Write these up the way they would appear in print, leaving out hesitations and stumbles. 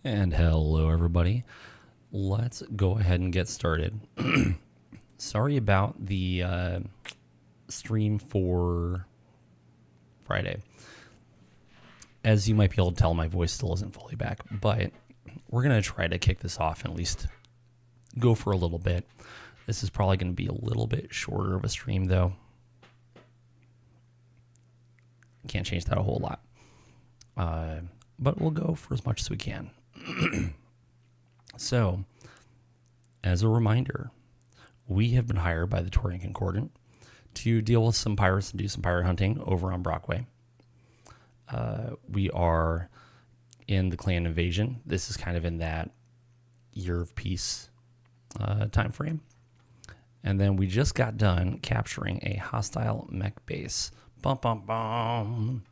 And hello, everybody. Let's go ahead and get started. Sorry about the stream for Friday. As you might be able to tell, my voice still isn't fully back, but we're going to try to kick this off and at least go for a little bit. This is probably going to be a little bit shorter of a stream, though. Can't change that a whole lot. But we'll go for as much as we can. So, as a reminder, we have been hired by the Taurian Concordant to deal with some pirates and do some pirate hunting over on Brockway. We are in the clan invasion. This is kind of in that year of peace time frame. And then we just got done capturing a hostile mech base. Bum, bum, bum.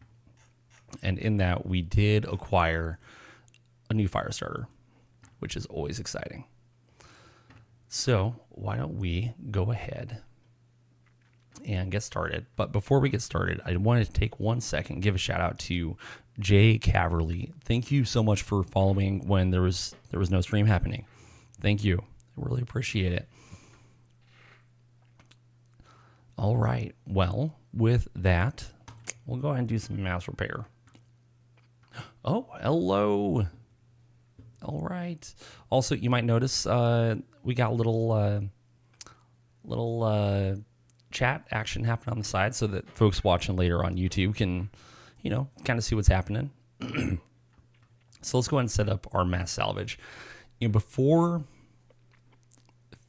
And in that, we did acquire a new fire starter, which is always exciting. So why don't we go ahead and get started. But before we get started, I wanted to take 1 second and give a shout out to Jay Caverly. Thank you so much for following when there was no stream happening. Thank you. I really appreciate it. All right. Well, with that, we'll go ahead and do some mass repair. Oh, hello. All right. Also, you might notice we got a little chat action happening on the side so that folks watching later on YouTube can, kind of see what's happening. So let's go ahead and set up our mass salvage. Before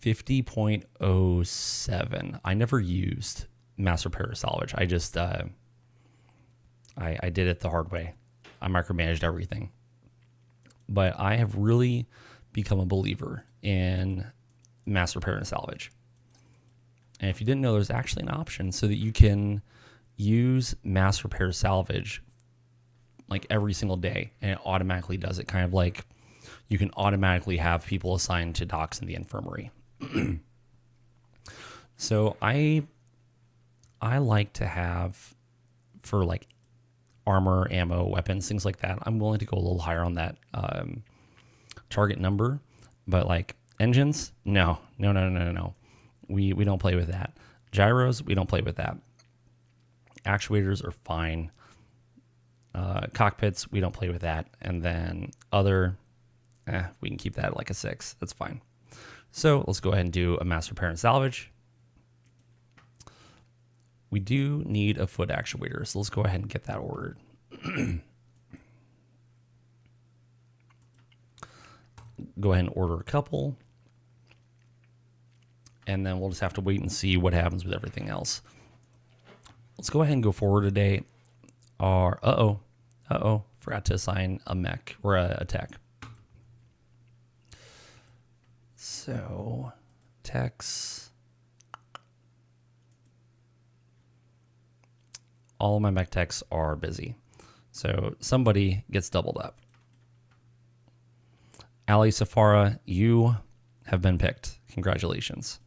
50.07, I never used mass repair or salvage. I just I did it the hard way. I micromanaged everything. But I have really become a believer in mass repair and salvage. And if you didn't know, there's actually an option so that you can use mass repair salvage like every single day, and it automatically does it. Kind of like you can automatically have people assigned to docks in the infirmary. So I like to have, for like armor, ammo, weapons, things like that, I'm willing to go a little higher on that target number. But like engines, no. We don't play with that. Gyros, we don't play with that. Actuators are fine. Cockpits, we don't play with that. And then other, we can keep that at like a 6. That's fine. So let's go ahead and do a mass repair and salvage. We do need a foot actuator, so let's go ahead and get that ordered. Go ahead and order a couple. And then we'll just have to wait and see what happens with everything else. Let's go ahead and go forward today. Forgot to assign a mech or a tech. So, techs. All of my mech techs are busy. So somebody gets doubled up. Ali Safara, you have been picked. Congratulations.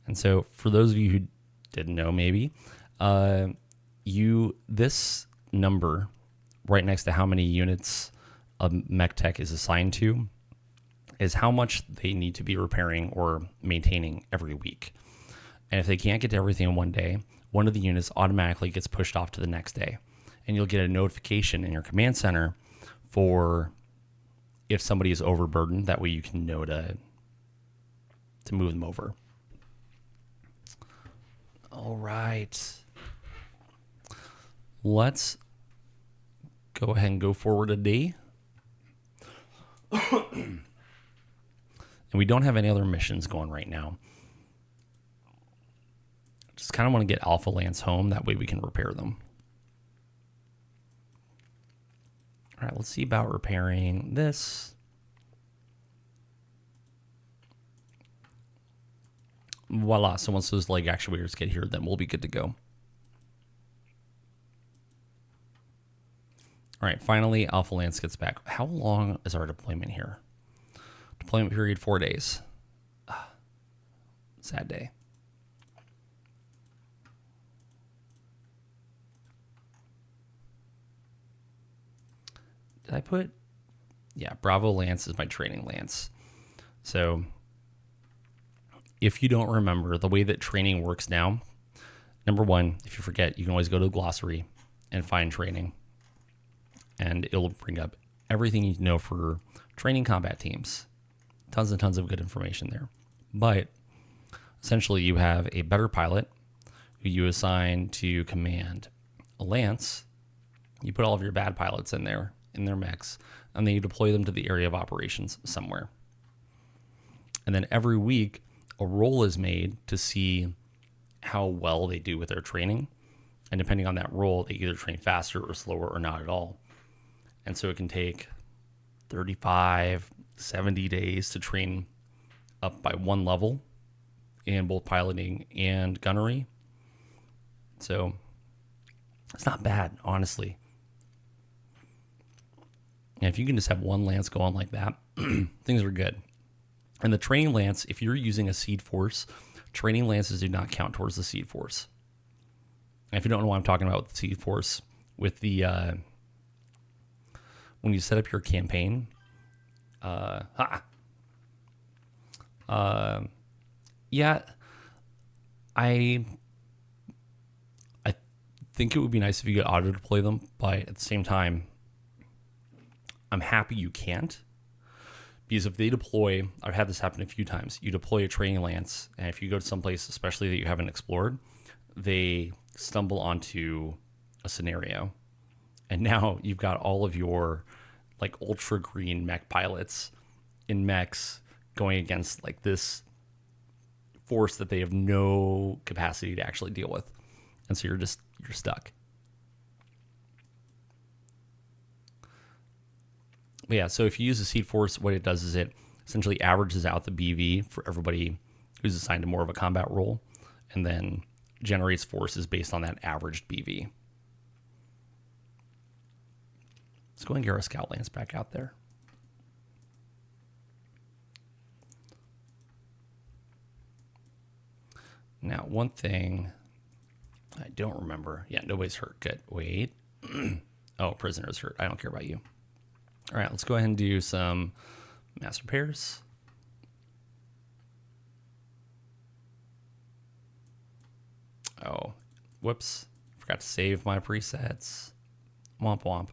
And so for those of you who didn't know, maybe, this number right next to how many units a mech tech is assigned to is how much they need to be repairing or maintaining every week. And if they can't get to everything in one day, one of the units automatically gets pushed off to the next day. And you'll get a notification in your command center for if somebody is overburdened. That way you can know to move them over. All right. Let's go ahead and go forward a day. And we don't have any other missions going right now. Just kind of want to get Alpha Lance home. That way we can repair them. All right, let's see about repairing this. Voila. So once those leg actuators get here, then we'll be good to go. All right, finally, Alpha Lance gets back. How long is our deployment here? Deployment period, 4 days. Sad day. Bravo Lance is my training lance. So if you don't remember the way that training works now, number one, if you forget, you can always go to the glossary and find training. And it'll bring up everything you know for training combat teams. Tons and tons of good information there. But essentially you have a better pilot who you assign to command a lance. You put all of your bad pilots in there, in their mechs, and then you deploy them to the area of operations somewhere. And then every week, a roll is made to see how well they do with their training. And depending on that roll, they either train faster or slower or not at all. And so it can take 35, 70 days to train up by one level in both piloting and gunnery. So it's not bad, honestly. And if you can just have one lance going like that, things are good. And the training lance, if you're using a seed force, training lances do not count towards the seed force. And if you don't know what I'm talking about with the seed force, with the when you set up your campaign, I think it would be nice if you could auto deploy them, but at the same time, I'm happy you can't. Because if they deploy, I've had this happen a few times. You deploy a training lance, and if you go to some place, especially that you haven't explored, they stumble onto a scenario. And now you've got all of your like ultra green mech pilots in mechs going against like this force that they have no capacity to actually deal with. And so you're stuck. But yeah, so if you use a seed force, what it does is it essentially averages out the BV for everybody who's assigned to more of a combat role, and then generates forces based on that averaged BV. Let's go and get our scout lance back out there. Now, one thing I don't remember. Yeah, nobody's hurt. Good. Wait. Oh, prisoner's hurt. I don't care about you. All right, let's go ahead and do some mass repairs. Oh, whoops. Forgot to save my presets. Womp womp.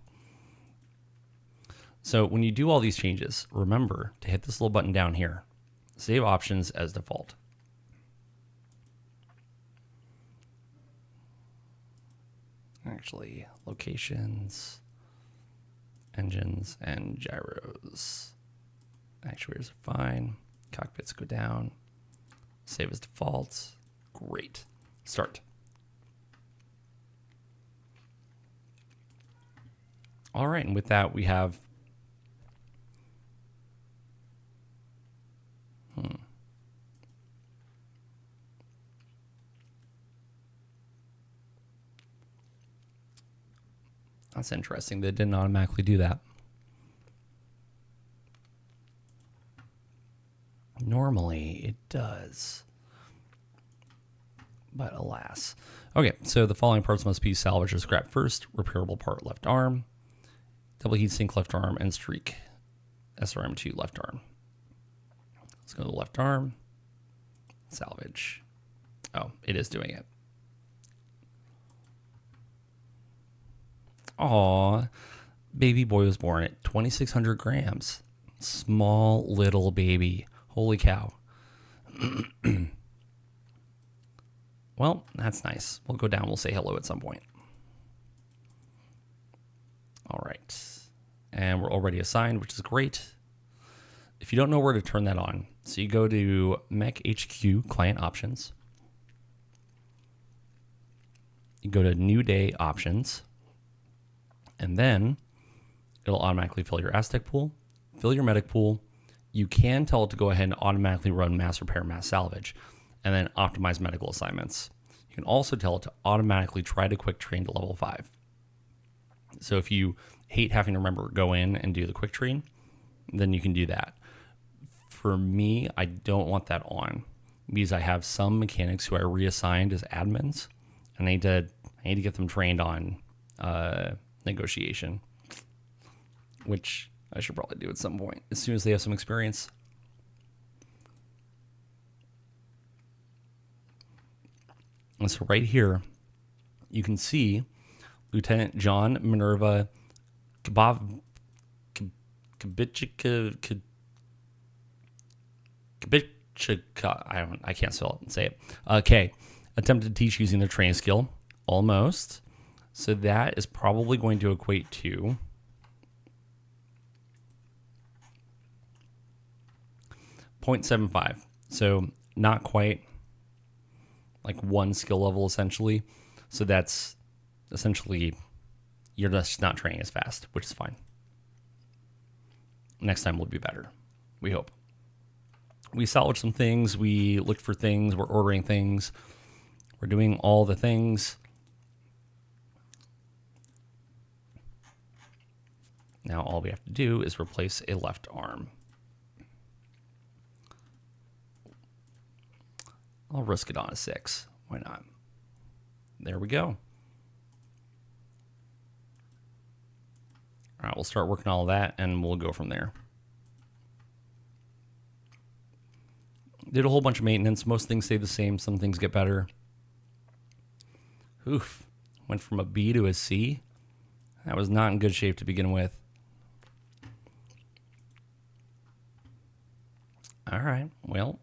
So when you do all these changes, remember to hit this little button down here. Save options as default. Actually, locations, engines, and gyros. Actuators are fine. Cockpits go down. Save as default. Great. Start. All right, and with that, we have That's interesting. They didn't automatically do that. Normally it does, but alas. Okay, so the following parts must be salvaged or scrapped first. Repairable part left arm, double heatsink left arm, and streak SRM2 left arm. Let's go to the left arm. Salvage. Oh, it is doing it. Aw, baby boy was born at 2,600 grams. Small little baby. Holy cow. Well, that's nice. We'll go down. We'll say hello at some point. All right. And we're already assigned, which is great. If you don't know where to turn that on, so you go to MekHQ Client Options. You go to New Day Options. And then it'll automatically fill your Aztec pool, fill your medic pool. You can tell it to go ahead and automatically run mass repair, mass salvage, and then optimize medical assignments. You can also tell it to automatically try to quick train to level 5. So if you hate having to remember go in and do the quick train, then you can do that. For me, I don't want that on because I have some mechanics who I reassigned as admins, and I need to get them trained on negotiation. which I should probably do at some point as soon as they have some experience. And so right here, you can see Lieutenant John Minerva Kabitchika. I can't spell it and say it. K attempted to teach using their training skill. Almost. So that is probably going to equate to 0.75. So not quite like one skill level essentially. So that's essentially you're just not training as fast, which is fine. Next time will be better. We hope. We salvaged some things. We looked for things. We're ordering things. We're doing all the things. Now all we have to do is replace a left arm. I'll risk it on a 6. Why not? There we go. All right, we'll start working all that, and we'll go from there. Did a whole bunch of maintenance. Most things stay the same. Some things get better. Oof. Went from a B to a C. That was not in good shape to begin with. All right. Well,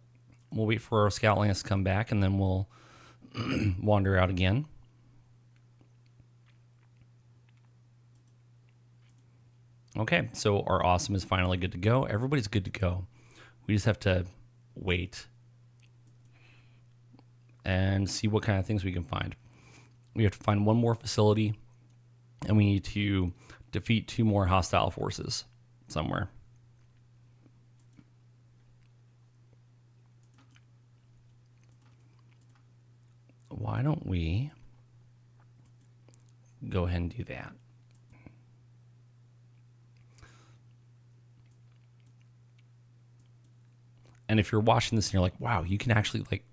we'll wait for our scout lance to come back, and then we'll wander out again. Okay, so our awesome is finally good to go. Everybody's good to go. We just have to wait and see what kind of things we can find. We have to find one more facility, and we need to defeat 2 more hostile forces somewhere. Why don't we go ahead and do that? And if you're watching this and you're like, wow, you can actually like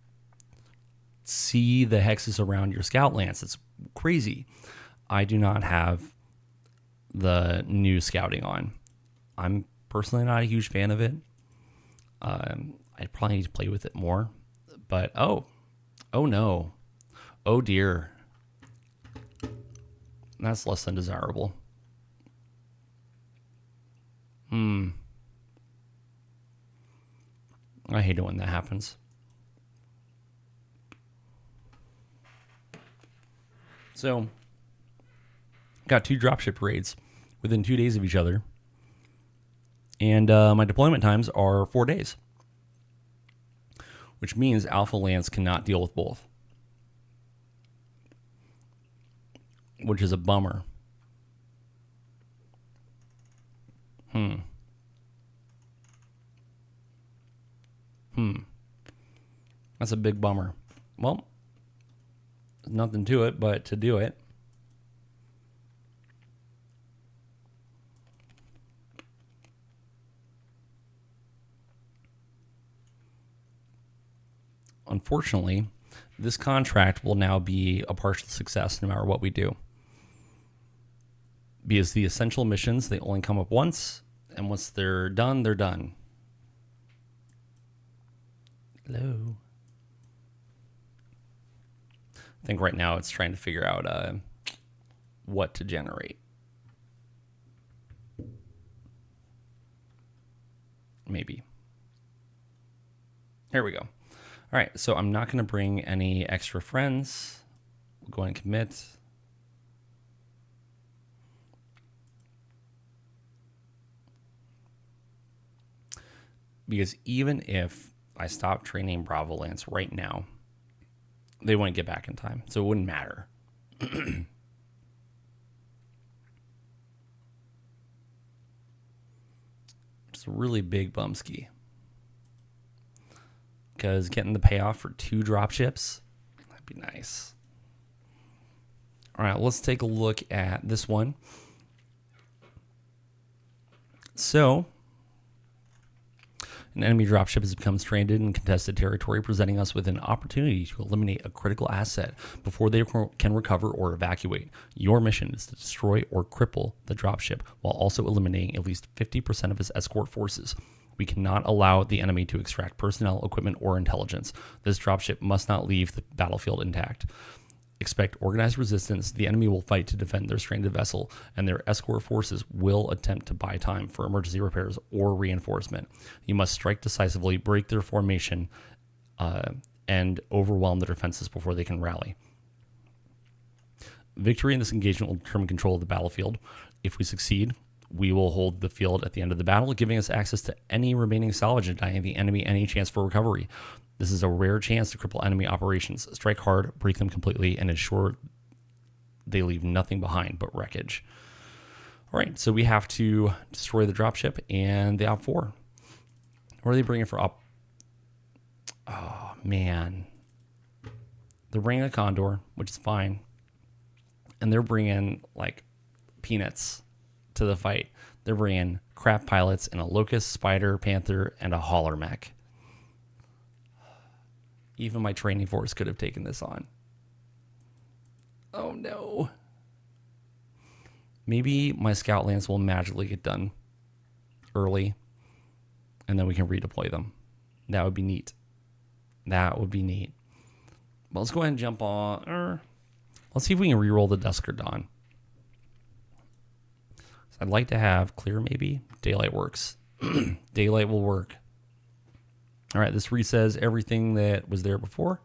see the hexes around your scout lance. It's crazy. I do not have the new scouting on. I'm personally not a huge fan of it. I probably need to play with it more. But oh no. Oh dear. That's less than desirable. I hate it when that happens. So, got 2 dropship raids within 2 days of each other. And my deployment times are 4 days. Which means Alpha Lance cannot deal with both. Which is a bummer. That's a big bummer. Well, there's nothing to it but to do it. Unfortunately, this contract will now be a partial success no matter what we do. Because the essential missions, they only come up once, and once they're done, they're done. Hello. I think right now it's trying to figure out what to generate. Maybe. Here we go. All right, so I'm not going to bring any extra friends. We'll go and commit. Because even if I stop training Bravo Lance right now, they wouldn't get back in time, so it wouldn't matter. It's a really big bumski. Because getting the payoff for 2 dropships, that'd be nice. All right, let's take a look at this one. So, An enemy dropship has become stranded in contested territory, presenting us with an opportunity to eliminate a critical asset before they can recover or evacuate. Your mission is to destroy or cripple the dropship while also eliminating at least 50% of its escort forces. We cannot allow the enemy to extract personnel, equipment, or intelligence. This dropship must not leave the battlefield intact. Expect organized resistance. The enemy will fight to defend their stranded vessel, and their escort forces will attempt to buy time for emergency repairs or reinforcement. You must strike decisively, break their formation, and overwhelm their defenses before they can rally. Victory in this engagement will determine control of the battlefield. If we succeed, we will hold the field at the end of the battle, giving us access to any remaining salvage and denying the enemy any chance for recovery. This is a rare chance to cripple enemy operations. Strike hard, break them completely, and ensure they leave nothing behind but wreckage. All right, so we have to destroy the dropship and the Op-4. What are they bringing for Op? Oh, man. They're bringing a Condor, which is fine. And they're bringing, like, peanuts to the fight. They're bringing crap pilots and a Locust, Spider, Panther, and a Hauler mech. Even my training force could have taken this on. Oh no. Maybe my Scout Lance will magically get done early, and then we can redeploy them. That would be neat. That would be neat. But let's go ahead and jump on. Let's see if we can reroll the Dusk or Dawn. So I'd like to have clear, maybe. Daylight works. Daylight will work. All right, this resets everything that was there before.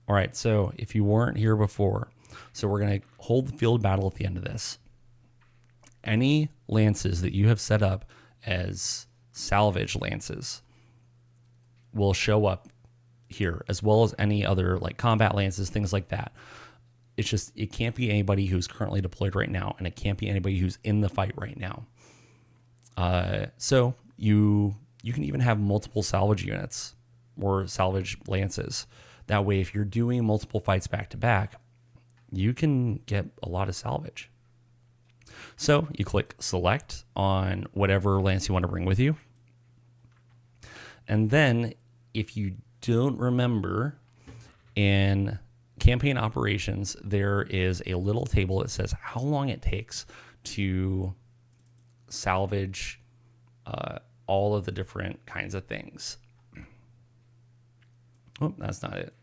All right, so if you weren't here before, so we're going to hold the field battle at the end of this. Any lances that you have set up as salvage lances will show up here, as well as any other like combat lances, things like that. It's just, it can't be anybody who's currently deployed right now, and it can't be anybody who's in the fight right now. So you can even have multiple salvage units or salvage lances. That way, if you're doing multiple fights back to back, you can get a lot of salvage. So you click select on whatever lance you want to bring with you. And then if you don't remember, in campaign operations, there is a little table that says how long it takes to salvage all of the different kinds of things. Oh, that's not it.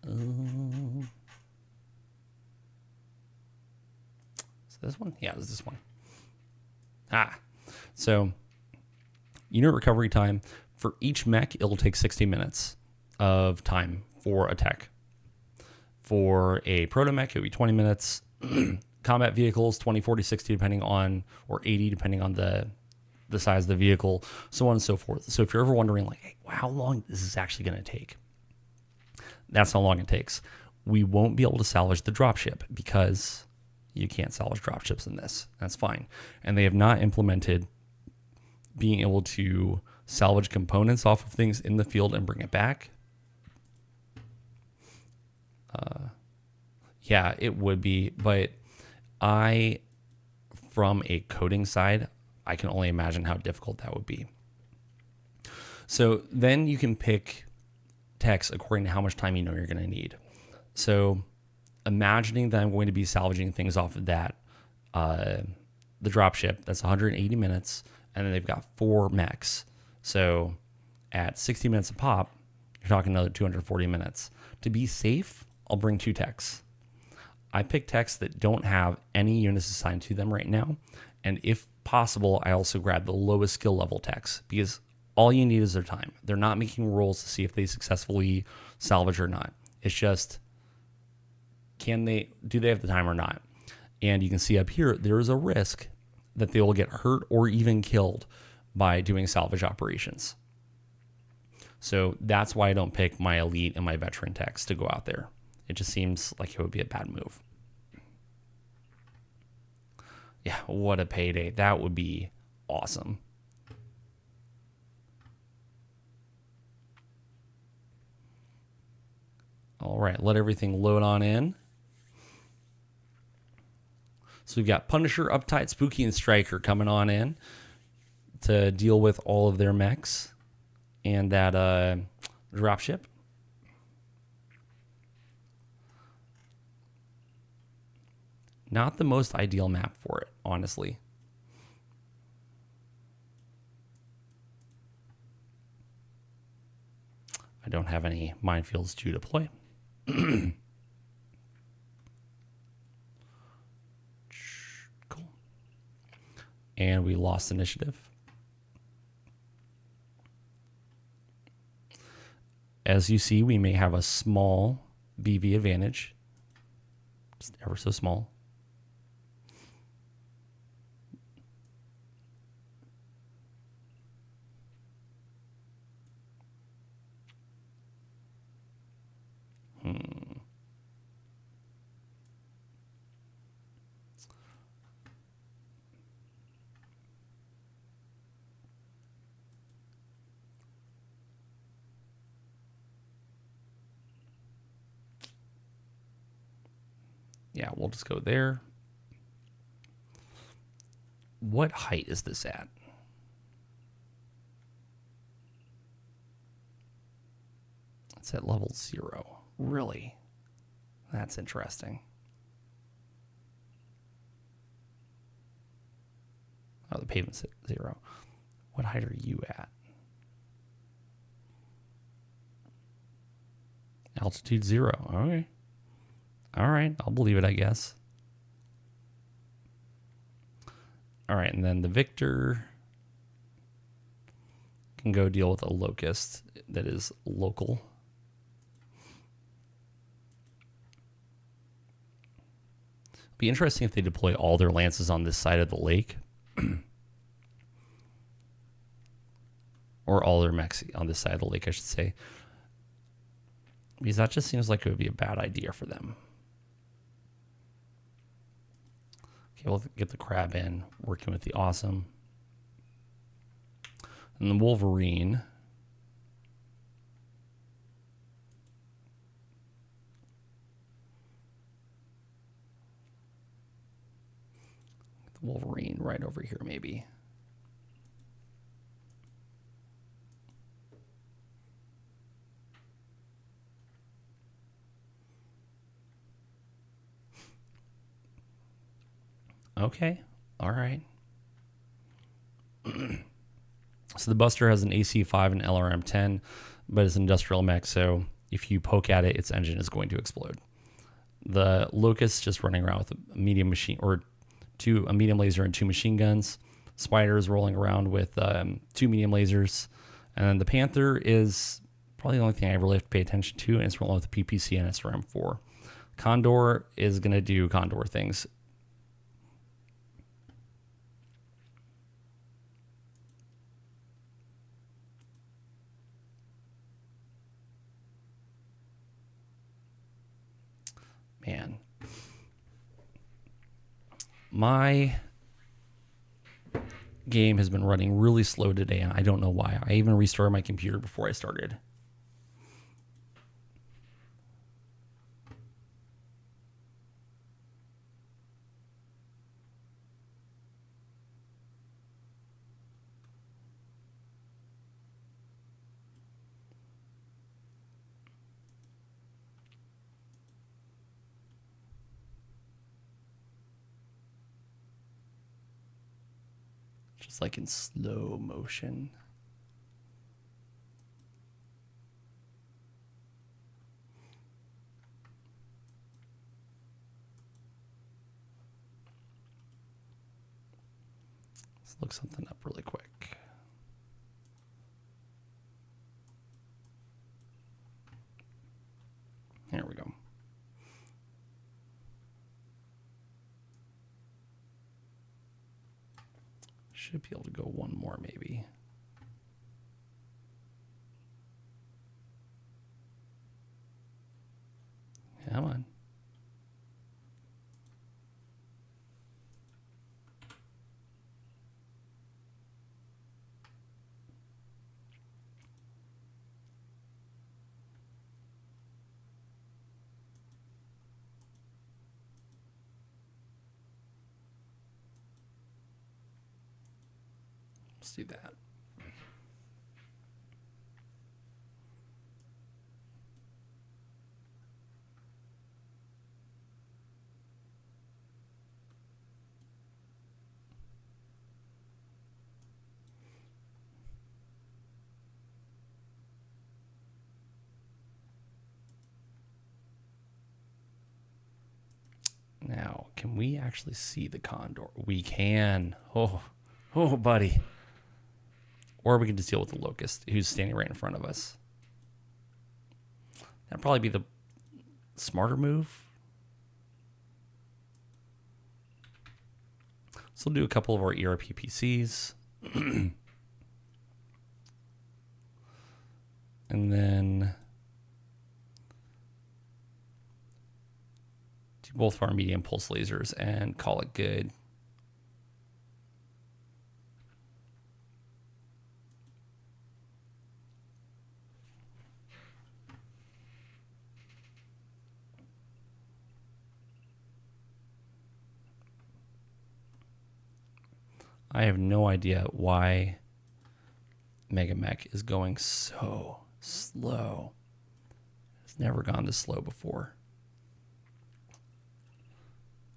Is this one? Yeah, it's this one. So unit recovery time for each mech, it'll take 60 minutes of time for a tech. For a proto mech, it'll be 20 minutes. Combat vehicles, 20, 40, 60, depending on, or 80, depending on the size of the vehicle, so on and so forth. So if you're ever wondering, like, hey, how long this is actually going to take, that's how long it takes. We won't be able to salvage the dropship because you can't salvage dropships in this. That's fine. And they have not implemented being able to salvage components off of things in the field and bring it back. Yeah, it would be, but from a coding side, I can only imagine how difficult that would be. So then you can pick techs according to how much time you know you're going to need. So imagining that I'm going to be salvaging things off of that, the dropship, that's 180 minutes, and then they've got 4 mechs. So at 60 minutes a pop, you're talking another 240 minutes. To be safe, I'll bring 2 techs. I pick techs that don't have any units assigned to them right now. And if possible, I also grab the lowest skill level techs, because all you need is their time. They're not making rolls to see if they successfully salvage or not. It's just, do they have the time or not? And you can see up here, there is a risk that they will get hurt or even killed by doing salvage operations. So that's why I don't pick my elite and my veteran techs to go out there. It just seems like it would be a bad move. Yeah, what a payday. That would be awesome. All right, let everything load on in. So we've got Punisher, Uptight, Spooky, and Striker coming on in. to deal with all of their mechs and that dropship. Not the most ideal map for it, honestly. I don't have any minefields to deploy. Cool. And we lost initiative. As you see, we may have a small BV advantage. Just ever so small. Yeah, we'll just go there. What height is this at? It's at level 0. Really? That's interesting. Oh, the pavement's at 0. What height are you at? Altitude 0. Okay. All right, I'll believe it, I guess. All right, and then the victor can go deal with a locust that is local. Be interesting if they deploy all their lances on this side of the lake. Or all their mechs on this side of the lake, I should say. Because that just seems like it would be a bad idea for them. Okay, we'll get the crab in, working with the awesome. And the Wolverine. The Wolverine right over here, maybe. Okay, all right. So the Buster has an AC5 and LRM 10, but it's an industrial mech, so if you poke at it, its engine is going to explode. The Locust just running around with a medium machine, or a medium laser and 2 machine guns. Spider is rolling around with 2 medium lasers, and then the Panther is probably the only thing I really have to pay attention to, and it's rolling with the PPC and SRM 4. Condor is going to do Condor things. Man, my game has been running really slow today, and I don't know why. I even restarted my computer before I started. Just like in slow motion. Let's look something up really quick. There we go. Should be able to go one more, maybe. Come on. Let's do that. Now, can we actually see the condor? We can. Oh, buddy. Or we can just deal with the locust, who's standing right in front of us. That'd probably be the smarter move. So we'll do a couple of our ERP PCs. And then do both of our medium pulse lasers and call it good. I have no idea why MegaMek is going so slow. It's never gone this slow before.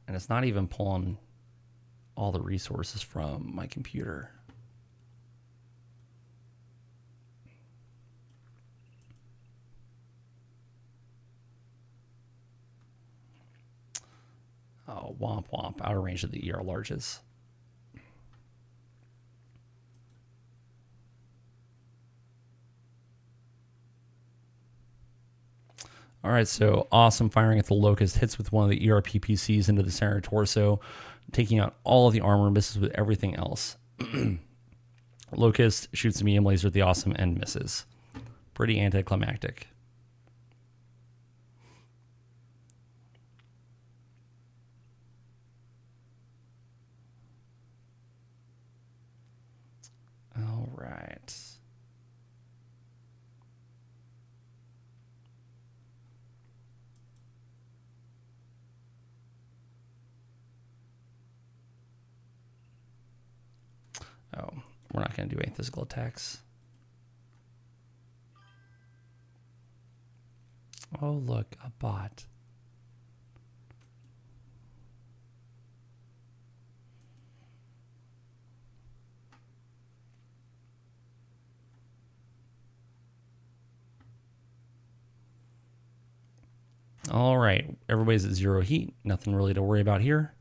And it's not even pulling all the resources from my computer. Oh, womp womp, out of range of the ER larges. All right, so awesome firing at the locust, hits with one of the ERP PCs into the center torso, taking out all of the armor, misses with everything else. Locust shoots a medium laser at the awesome and misses. Pretty anticlimactic. All right. Oh, we're not going to do any physical attacks. Oh, look, a bot. All right, everybody's at 0 heat. Nothing really to worry about here.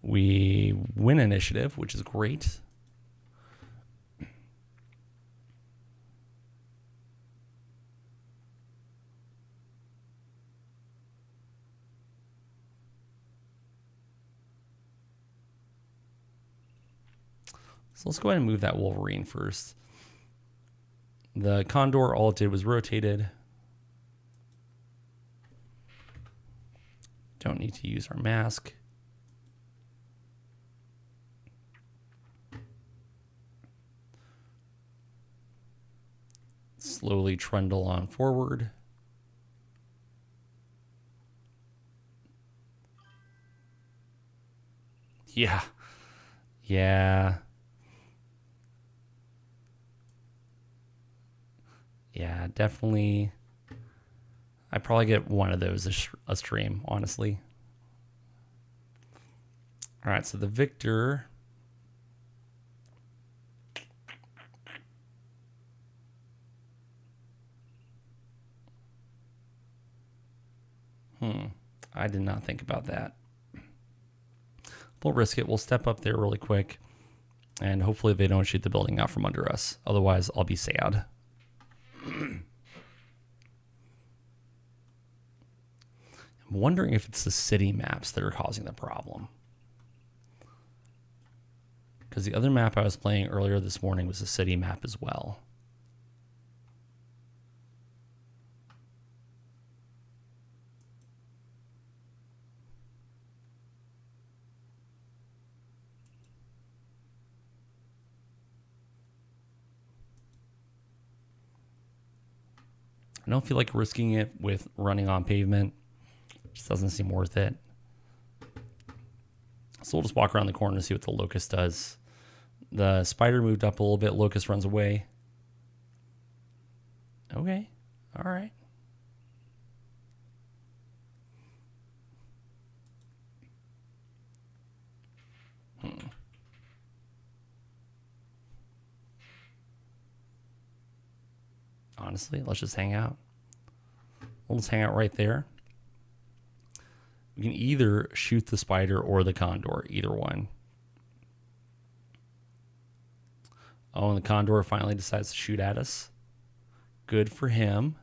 We win initiative, which is great. So let's go ahead and move that Wolverine first. The Condor, all it did was rotated. Don't need to use our mask. Slowly trundle on forward. Yeah. Yeah. Yeah, definitely. I probably get one of those a stream, honestly. All right, so the Victor. I did not think about that. We'll risk it. We'll step up there really quick. And hopefully they don't shoot the building out from under us. Otherwise, I'll be sad. I'm wondering if it's the city maps that are causing the problem. Because the other map I was playing earlier this morning was a city map as well. I don't feel like risking it with running on pavement. Just doesn't seem worth it. So we'll just walk around the corner and see what the locust does. The spider moved up a little bit. Locust runs away. Okay. All right. Honestly, let's just hang out. We'll just hang out right there. We can either shoot the spider or the condor, either one. Oh, and the condor finally decides to shoot at us. Good for him.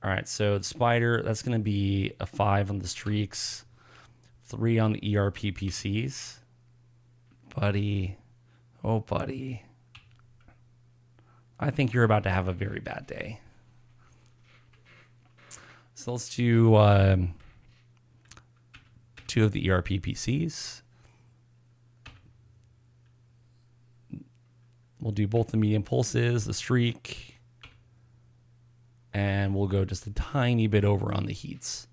All right, so the spider, that's going to be a 5 on the streaks, 3 on the ERPPCs. Buddy. Oh, buddy. I think you're about to have a very bad day. So let's do 2 of the ERPPCs. We'll do both the medium pulses, the streak, and we'll go just a tiny bit over on the heats.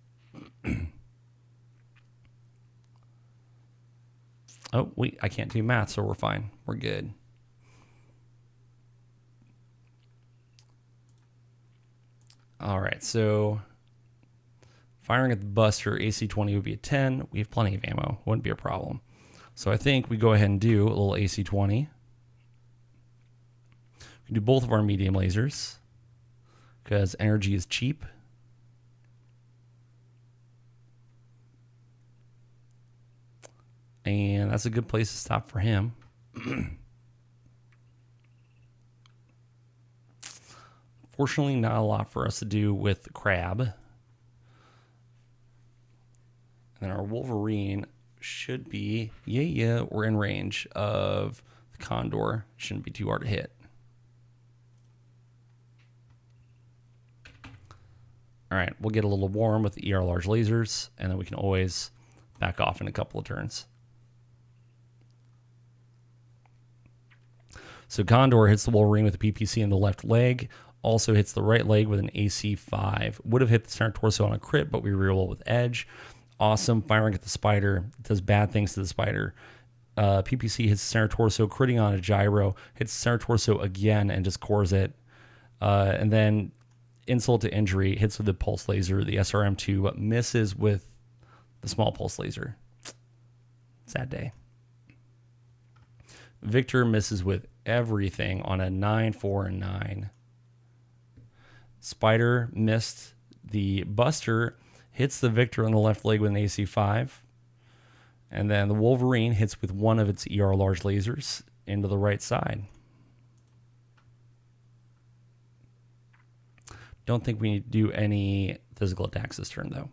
Oh, wait, I can't do math, so we're fine. We're good. All right, so firing at the buster, AC-20 would be a 10. We have plenty of ammo. Wouldn't be a problem. So I think we go ahead and do a little AC-20. We can do both of our medium lasers because energy is cheap. And that's a good place to stop for him. Fortunately, not a lot for us to do with the crab. And then our Wolverine should be, we're in range of the condor. Shouldn't be too hard to hit. All right, we'll get a little warm with the ER large lasers, and then we can always back off in a couple of turns. So Condor hits the Wolverine with a PPC in the left leg, also hits the right leg with an AC-5. Would have hit the center torso on a crit, but we reroll with edge. Awesome. Firing at the spider. Does bad things to the spider. PPC hits the center torso, critting on a gyro, hits the center torso again and just cores it. And then insult to injury, hits with the pulse laser, the SRM2, but misses with the small pulse laser. Sad day. Victor misses with everything on a 9, 4, and 9. Spider missed the buster, hits the Victor on the left leg with an AC-5. And then the Wolverine hits with one of its ER large lasers into the right side. Don't think we need to do any physical attacks this turn, though.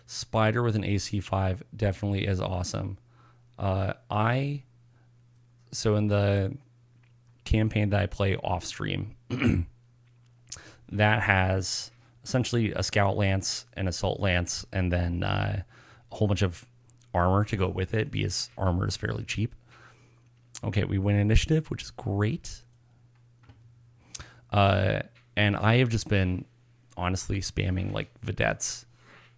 Spider with an AC-5 definitely is awesome. So in the campaign that I play off stream, that has essentially a scout lance, an assault lance, and then a whole bunch of armor to go with it because armor is fairly cheap. Okay, we win initiative, which is great. And I have just been honestly spamming like vedettes,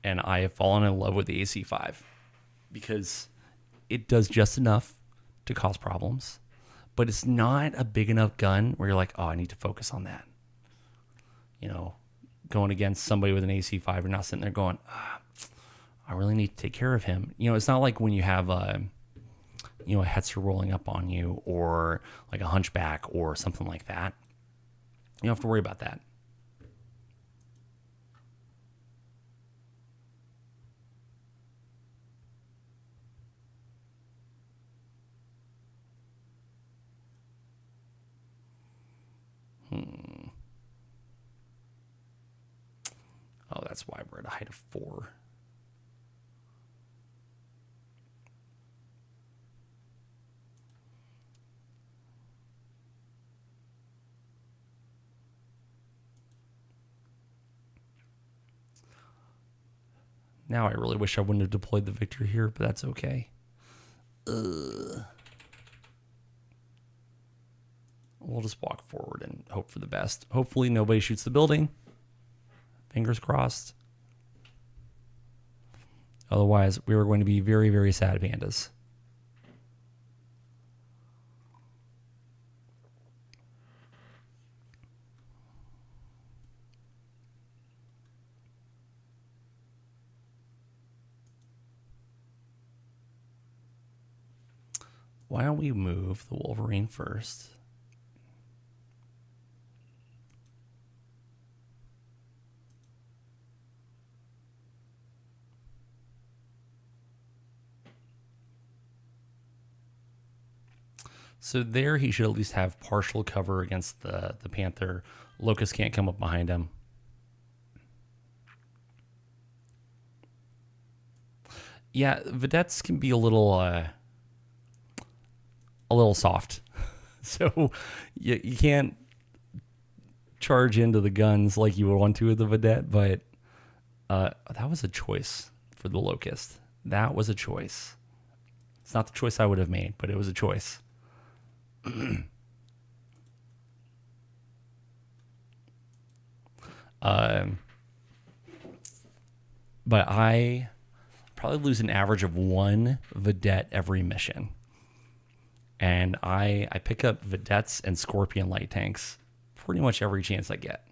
and I have fallen in love with the AC-5 because it does just enough to cause problems, but it's not a big enough gun where you're like, oh, I need to focus on that. You know, going against somebody with an AC-5, you're not sitting there going, I really need to take care of him. You know, it's not like when you have a Hetzer rolling up on you or like a hunchback or something like that. You don't have to worry about that. Oh, that's why we're at a height of 4. Now I really wish I wouldn't have deployed the Victor here, but that's okay. We'll just walk forward and hope for the best. Hopefully nobody shoots the building. Fingers crossed. Otherwise, we are going to be very, very sad pandas. Why don't we move the Wolverine first? So there he should at least have partial cover against the Panther. Locust can't come up behind him. Yeah, vedettes can be a little soft. So you can't charge into the guns like you would want to with the vedette, but that was a choice for the Locust. That was a choice. It's not the choice I would have made, but it was a choice. But I probably lose an average of one vedette every mission. And I pick up vedettes and Scorpion light tanks pretty much every chance I get.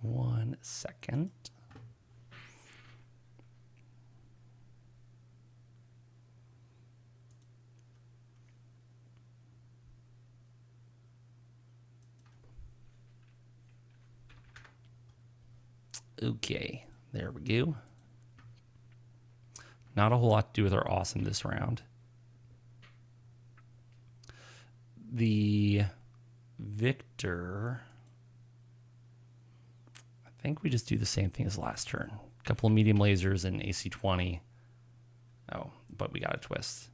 One second. Okay, there we go. Not a whole lot to do with our awesome this round. The Victor, I think we just do the same thing as last turn. A couple of medium lasers and AC-20. Oh, but we got a twist.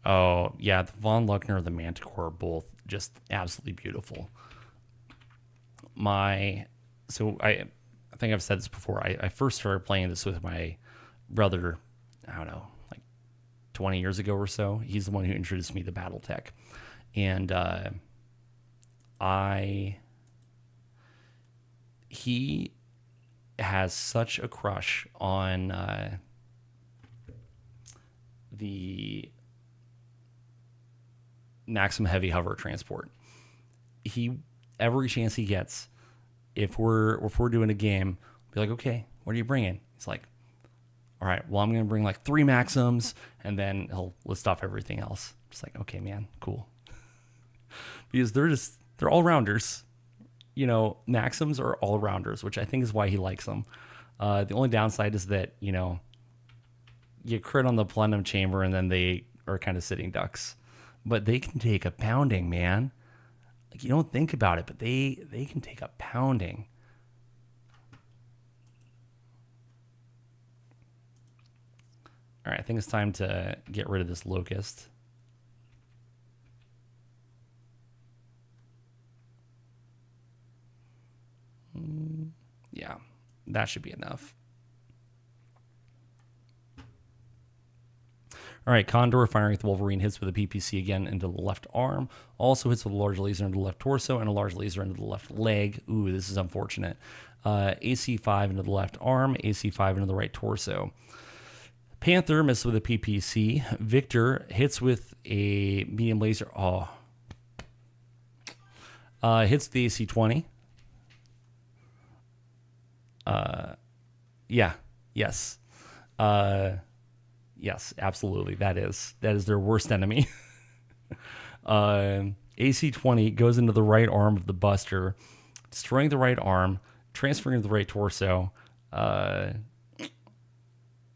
Oh, yeah, the Von Luckner and the Manticore are both just absolutely beautiful. So I think I've said this before. I first started playing this with my brother, I don't know, like 20 years ago or so. He's the one who introduced me to Battletech. And he has such a crush on the Maxim Heavy Hover Transport. Every chance he gets, if we're doing a game, be like, okay, what are you bringing? He's like, all right, well, I'm gonna bring like 3 Maxims, and then he'll list off everything else. Just like, okay, man, cool. Because they're all rounders. You know, Maxims are all rounders, which I think is why he likes them. The only downside is that, you know, you crit on the plenum chamber and then they are kind of sitting ducks. But they can take a pounding, man. Like, you don't think about it, but they can take a pounding. All right, I think it's time to get rid of this Locust. Yeah, that should be enough. All right, Condor firing at the Wolverine hits with a PPC again into the left arm. Also hits with a large laser into the left torso and a large laser into the left leg. Ooh, this is unfortunate. AC5 into the left arm, AC5 into the right torso. Panther misses with a PPC. Victor hits with a medium laser. Oh. Hits the AC-20. Yeah. Yes. Yes, absolutely. That is their worst enemy. AC-20 goes into the right arm of the Buster, destroying the right arm, transferring to the right torso. And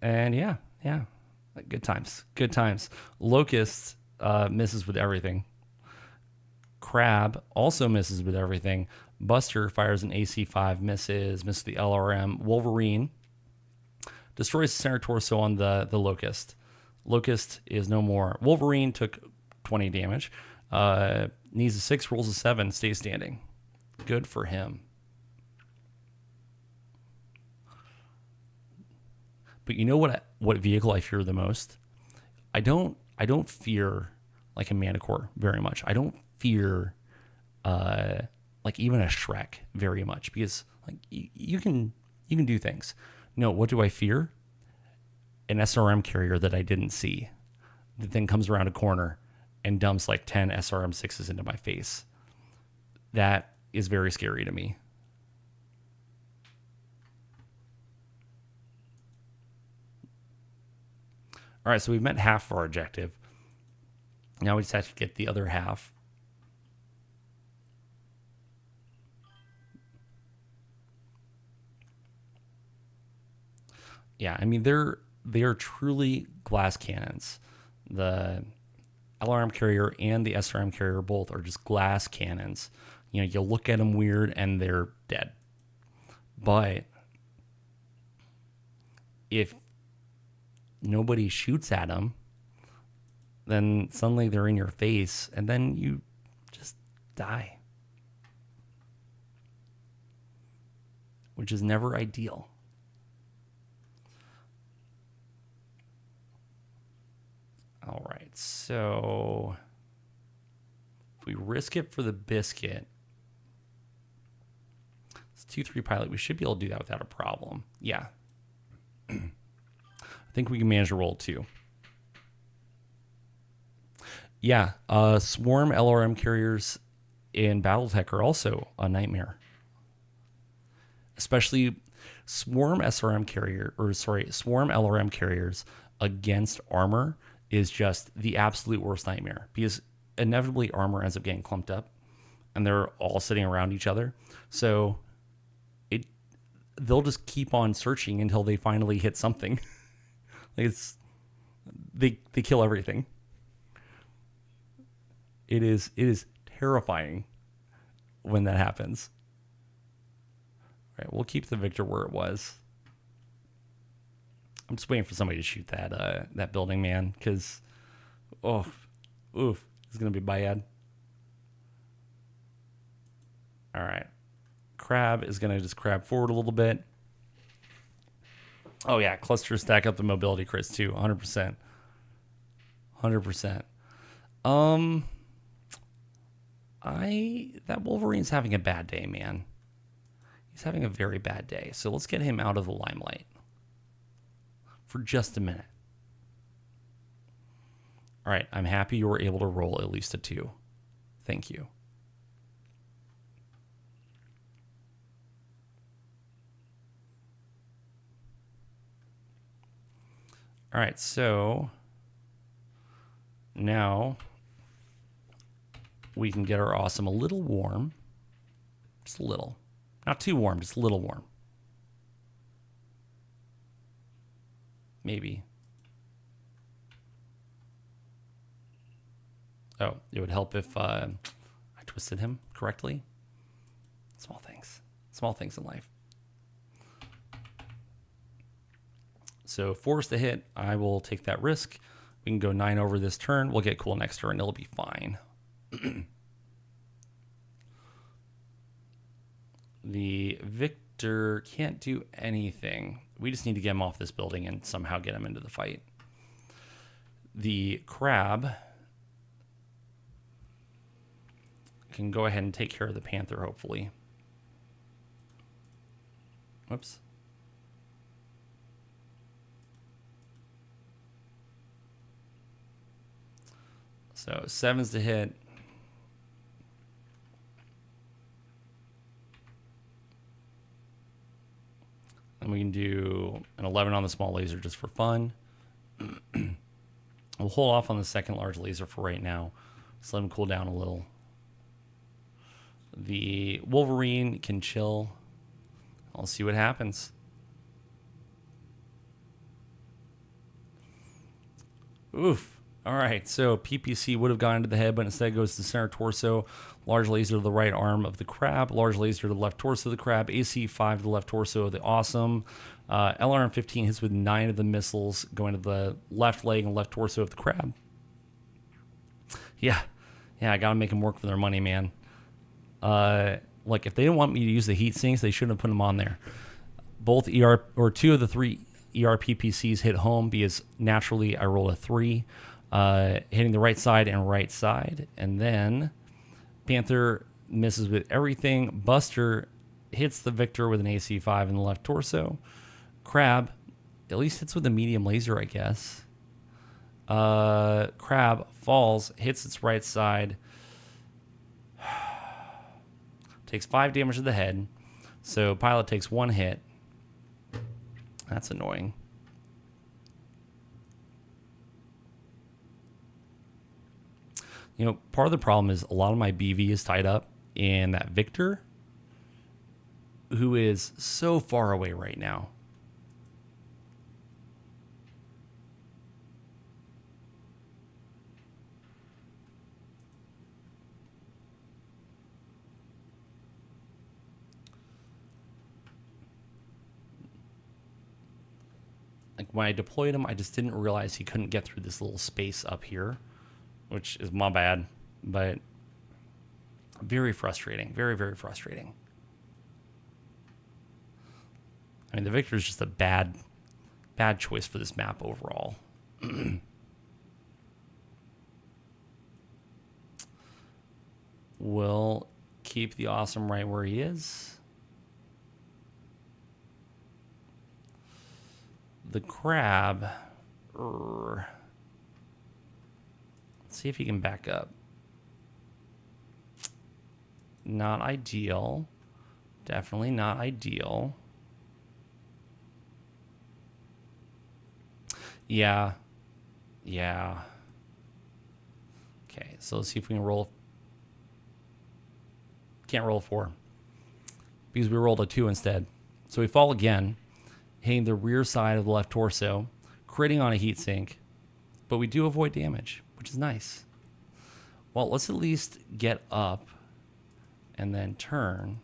yeah. Good times. Locust misses with everything. Crab also misses with everything. Buster fires an AC-5, misses the LRM. Wolverine Destroys the center torso on the Locust. Locust is no more. Wolverine took 20 damage. Needs a 6, rolls a 7, stays standing. Good for him. But you know what vehicle I fear the most? I don't fear like a Manticore very much. I don't fear like even a Shrek very much, because like you can do things. No, what do I fear? An SRM carrier that I didn't see. The thing comes around a corner and dumps like 10 SRM6s into my face. That is very scary to me. All right, so we've met half of our objective. Now we just have to get the other half. Yeah, I mean, they are truly glass cannons. The LRM carrier and the SRM carrier both are just glass cannons. You know, you look at them weird and they're dead. But if nobody shoots at them, then suddenly they're in your face and then you just die. Which is never ideal. All right, so if we risk it for the biscuit, it's 2-3 pilot. We should be able to do that without a problem. Yeah. I think we can manage a roll too. Yeah, Swarm LRM carriers in Battletech are also a nightmare. Especially Swarm SRM carrier, or sorry, Swarm LRM carriers against armor is just the absolute worst nightmare, because inevitably armor ends up getting clumped up and they're all sitting around each other. So they'll just keep on searching until they finally hit something. Like they kill everything. It is terrifying when that happens. All right, we'll keep the Victor where it was. I'm just waiting for somebody to shoot that building, man, because it's gonna be bad. All right, Crab is gonna just crab forward a little bit. Oh yeah, clusters stack up the mobility crits too, 100%, 100%. That Wolverine's having a bad day, man. He's having a very bad day. So let's get him out of the limelight for just a minute. All right, I'm happy you were able to roll at least a 2. Thank you. All right, so now we can get our awesome a little warm. Just a little. Not too warm, just a little warm. Maybe. Oh, it would help if I twisted him correctly. Small things. Small things in life. So force the hit. I will take that risk. We can go 9 over this turn. We'll get cool next turn. It'll be fine. The Victor can't do anything. We just need to get him off this building and somehow get him into the fight. The Crab can go ahead and take care of the Panther, hopefully. Whoops. So 7's to hit. And we can do an 11 on the small laser just for fun. We'll hold off on the second large laser for right now. Just let him cool down a little. The Wolverine can chill. I'll see what happens. Oof. All right, so PPC would have gone into the head, but instead goes to the center torso. Large laser to the right arm of the crab. Large laser to the left torso of the crab. AC-5 to the left torso of the awesome. LRM-15 hits with 9 of the missiles going to the left leg and left torso of the crab. Yeah, I gotta make them work for their money, man. Like, if they didn't want me to use the heat sinks, they shouldn't have put them on there. Both or 2 of the 3 ER PPCs hit home because naturally I rolled a 3. Hitting the right side, and then Panther misses with everything. Buster hits the Victor with an AC-5 in the left torso. Crab at least hits with a medium laser, I guess. Crab falls, hits its right side, takes 5 damage to the head. So pilot takes 1 hit. That's annoying. You know, part of the problem is a lot of my BV is tied up in that Victor, who is so far away right now. Like, when I deployed him, I just didn't realize he couldn't get through this little space up here, which is my bad, but very frustrating. Very, very frustrating. I mean, the Victor is just a bad choice for this map overall. We'll keep the awesome right where he is. The crab. Let's see if he can back up. Not ideal. Definitely not ideal. Yeah. Okay, so let's see if we can roll. Can't roll a 4 because we rolled a 2 instead. So we fall again, hitting the rear side of the left torso, critting on a heat sink, but we do avoid damage, which is nice. Well, let's at least get up and then turn.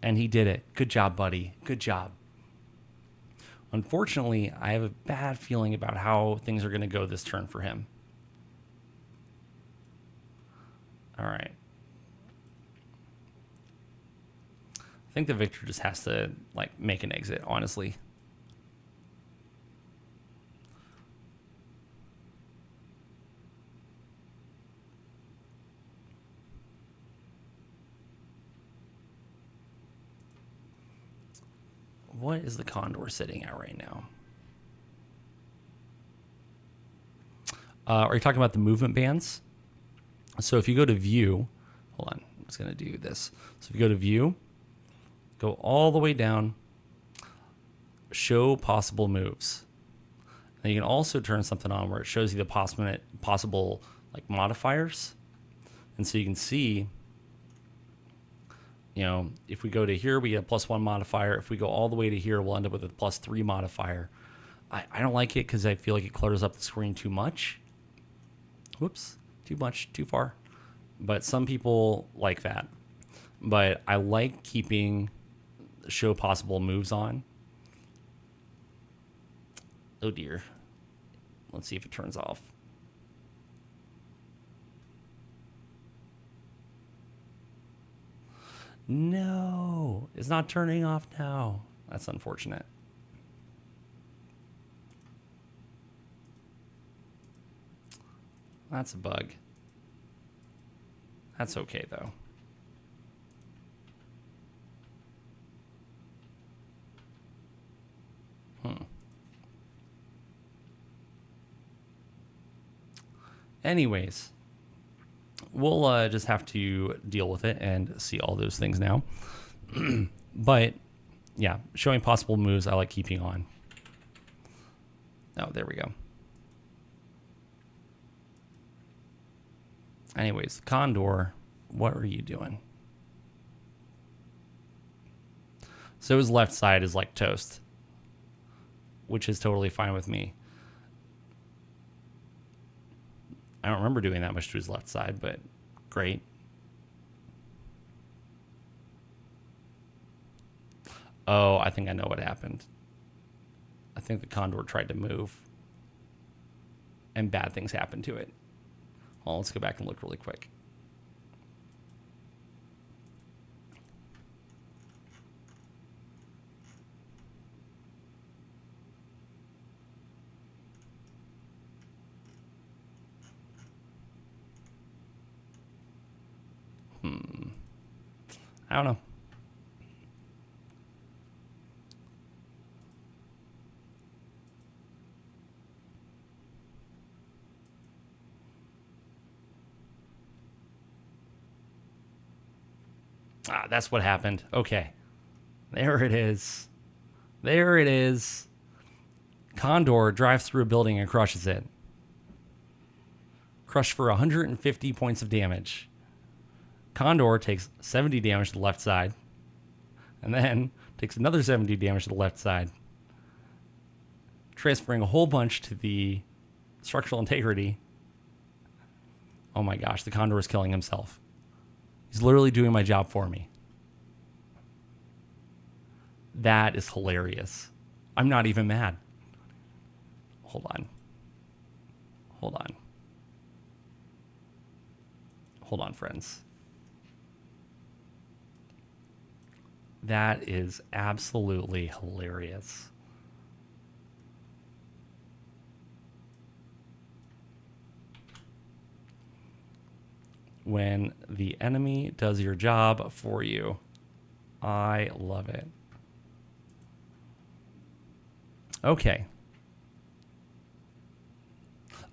And he did it. Good job, buddy. Good job. Unfortunately, I have a bad feeling about how things are going to go this turn for him. All right. I think the Victor just has to, like, make an exit, honestly. What is the Condor sitting at right now? Are you talking about the movement bands? So if you go to view, hold on, I'm just going to do this. So if you go to view, go all the way down, show possible moves. And you can also turn something on where it shows you the possible like modifiers. And so you can see, you know, if we go to here, we get a +1 modifier. If we go all the way to here, we'll end up with a +3 modifier. I don't like it because I feel like it clutters up the screen too much. Whoops, too much, too far. But some people like that. But I like keeping show possible moves on. Oh dear. Let's see if it turns off. No, it's not turning off now. That's unfortunate. That's a bug. That's okay, though. Anyways, we'll just have to deal with it and see all those things now. But, yeah, showing possible moves I like keeping on. Oh, there we go. Anyways, Condor, what are you doing? So his left side is like toast, which is totally fine with me. I don't remember doing that much to his left side, but great. Oh, I think I know what happened. I think the Condor tried to move, and bad things happened to it. Well, let's go back and look really quick. I don't know. Ah, that's what happened. Okay. There it is. There it is. Condor drives through a building and crushes it. Crushed for 150 points of damage. Condor takes 70 damage to the left side. And then takes another 70 damage to the left side. Transferring a whole bunch to the structural integrity. Oh my gosh, the Condor is killing himself. He's literally doing my job for me. That is hilarious. I'm not even mad. Hold on. Hold on. Hold on, friends. That is absolutely hilarious. When the enemy does your job for you. I love it. Okay.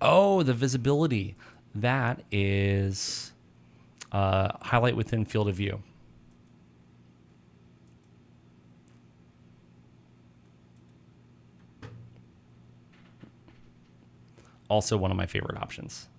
Oh, the visibility. That is highlight within field of view. Also one of my favorite options.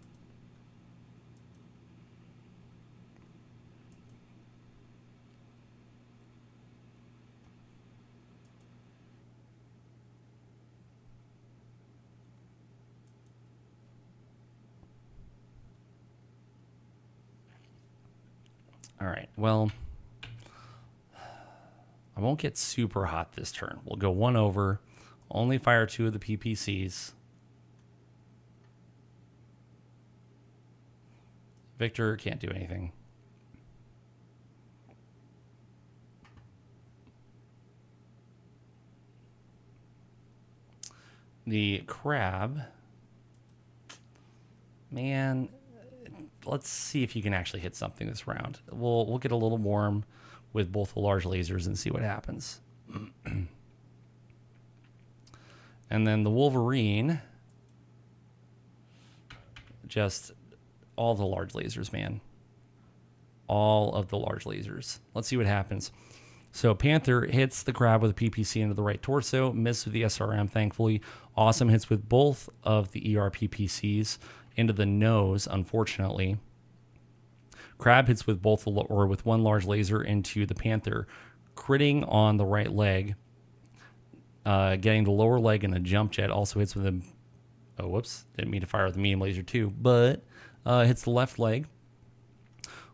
All right, well, I won't get super hot this turn. We'll go one over, only fire 2 of the PPCs. Victor can't do anything. The crab, man, let's see if you can actually hit something this round. We'll get a little warm with both the large lasers and see what happens. And then the Wolverine, just all the large lasers, man. All of the large lasers. Let's see what happens. So Panther hits the crab with a PPC into the right torso, missed with the SRM, thankfully. Awesome hits with both of the ER PPCs into the nose, unfortunately. Crab hits with both or with one large laser into the Panther, critting on the right leg, getting the lower leg and a jump jet. Also hits with a, oh whoops, didn't mean to fire with the medium laser too, but hits the left leg.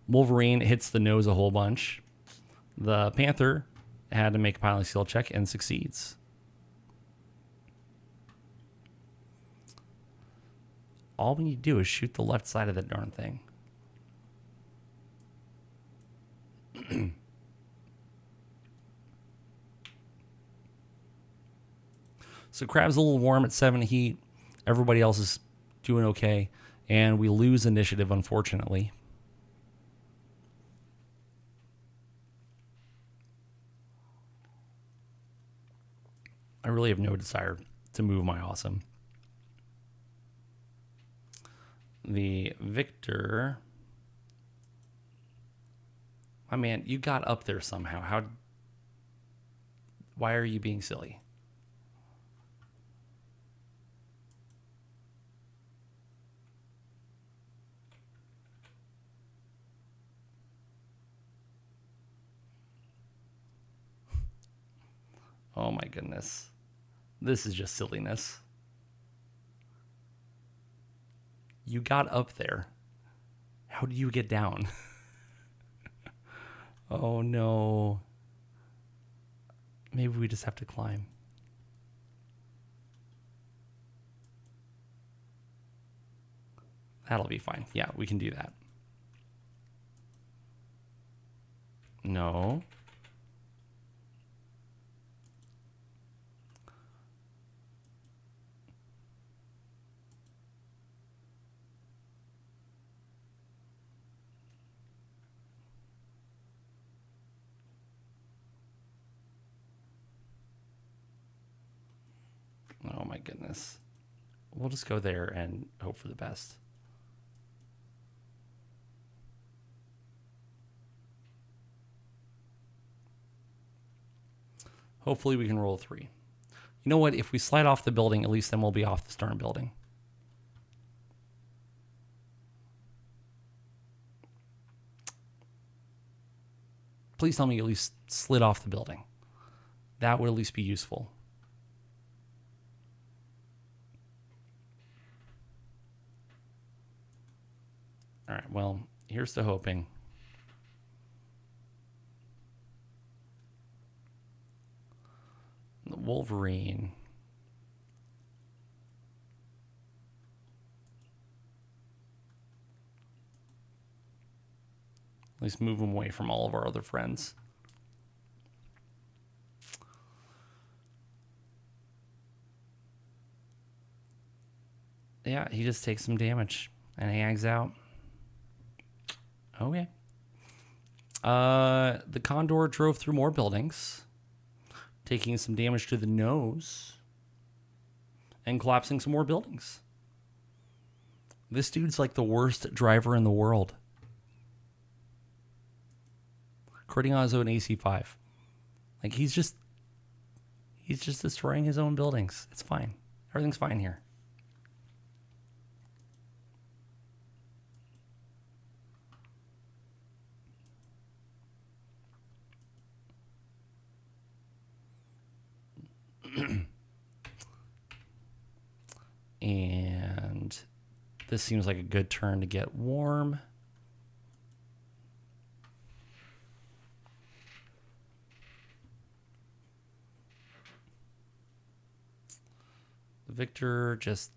Wolverine hits the nose a whole bunch. The Panther had to make a piloting skill check and succeeds. All we need to do is shoot the left side of that darn thing. So Crab's a little warm at 7 heat. Everybody else is doing okay. And we lose initiative, unfortunately. I really have no desire to move my awesome. The Victor. My man, you got up there somehow. Why are you being silly? Oh my goodness. This is just silliness. You got up there. How do you get down? Oh no. Maybe we just have to climb. That'll be fine. Yeah, we can do that. No. Oh my goodness. We'll just go there and hope for the best. Hopefully we can roll 3. You know what? If we slide off the building, at least then we'll be off the stern building. Please tell me you at least slid off the building. That would at least be useful. All right, well, here's to hoping. The Wolverine. At least move him away from all of our other friends. Yeah, he just takes some damage and hangs out. Okay. The Condor drove through more buildings, taking some damage to the nose and collapsing some more buildings. This dude's like the worst driver in the world. Critting on his own AC5. Like he's just destroying his own buildings. It's fine. Everything's fine here. And this seems like a good turn to get warm. The Victor just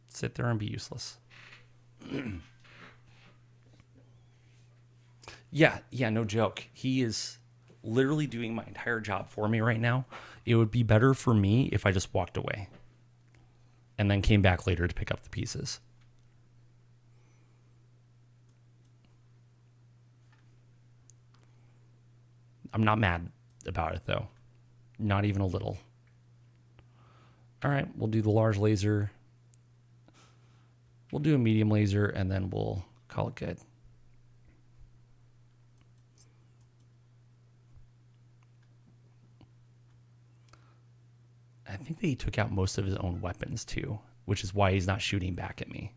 sit there and be useless. Yeah, no joke. He is literally doing my entire job for me right now. It would be better for me if I just walked away and then came back later to pick up the pieces. I'm not mad about it, though. Not even a little. All right, we'll do the large laser. We'll do a medium laser, and then we'll call it good. I think that he took out most of his own weapons, too, which is why he's not shooting back at me.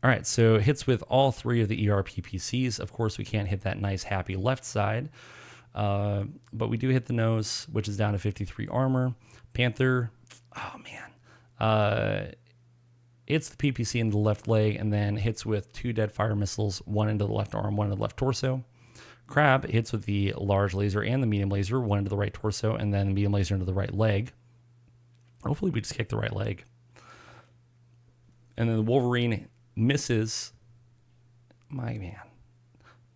All right, so hits with all 3 of the ERPPCs. Of course, we can't hit that nice, happy left side. But we do hit the nose, which is down to 53 armor. Panther, oh, man. Hits the PPC in the left leg and then hits with 2 dead fire missiles, 1 into the left arm, 1 into the left torso. Crab hits with the large laser and the medium laser, 1 into the right torso, and then the medium laser into the right leg. Hopefully we just kick the right leg. And then the Wolverine misses. My man.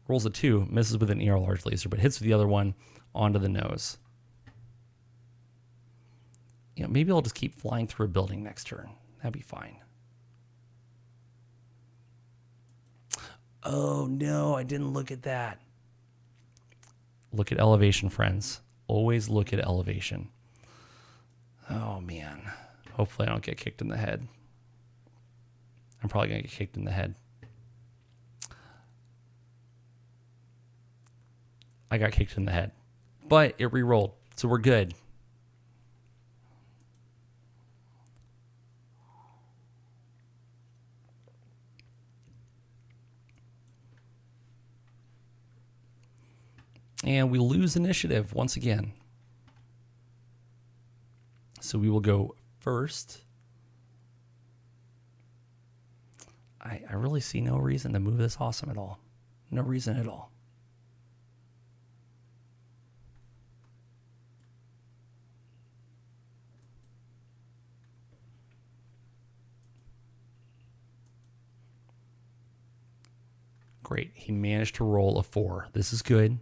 Rolls a 2, misses with an ER large laser, but hits with the other one onto the nose. You know, maybe I'll just keep flying through a building next turn. That'd be fine. Oh, no, I didn't look at that. Look at elevation, friends. Always look at elevation. Oh, man. Hopefully I don't get kicked in the head. I'm probably going to get kicked in the head. I got kicked in the head. But it re-rolled, so we're good. And we lose initiative once again. So we will go first. I really see no reason to move this awesome at all. No reason at all. Great. He managed to roll a 4. This is good.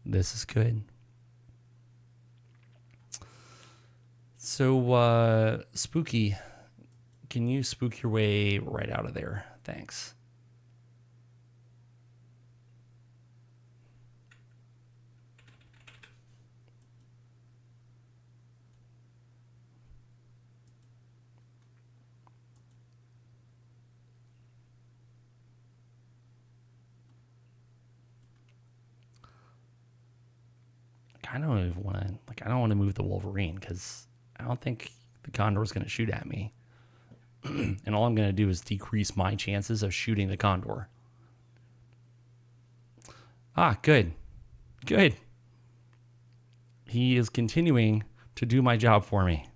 This is good. So, Spooky, can you spook your way right out of there? Thanks. I don't even want to, I don't want to move the Wolverine because I don't think the Condor is going to shoot at me. And all I'm going to do is decrease my chances of shooting the Condor. Ah, good. Good. He is continuing to do my job for me.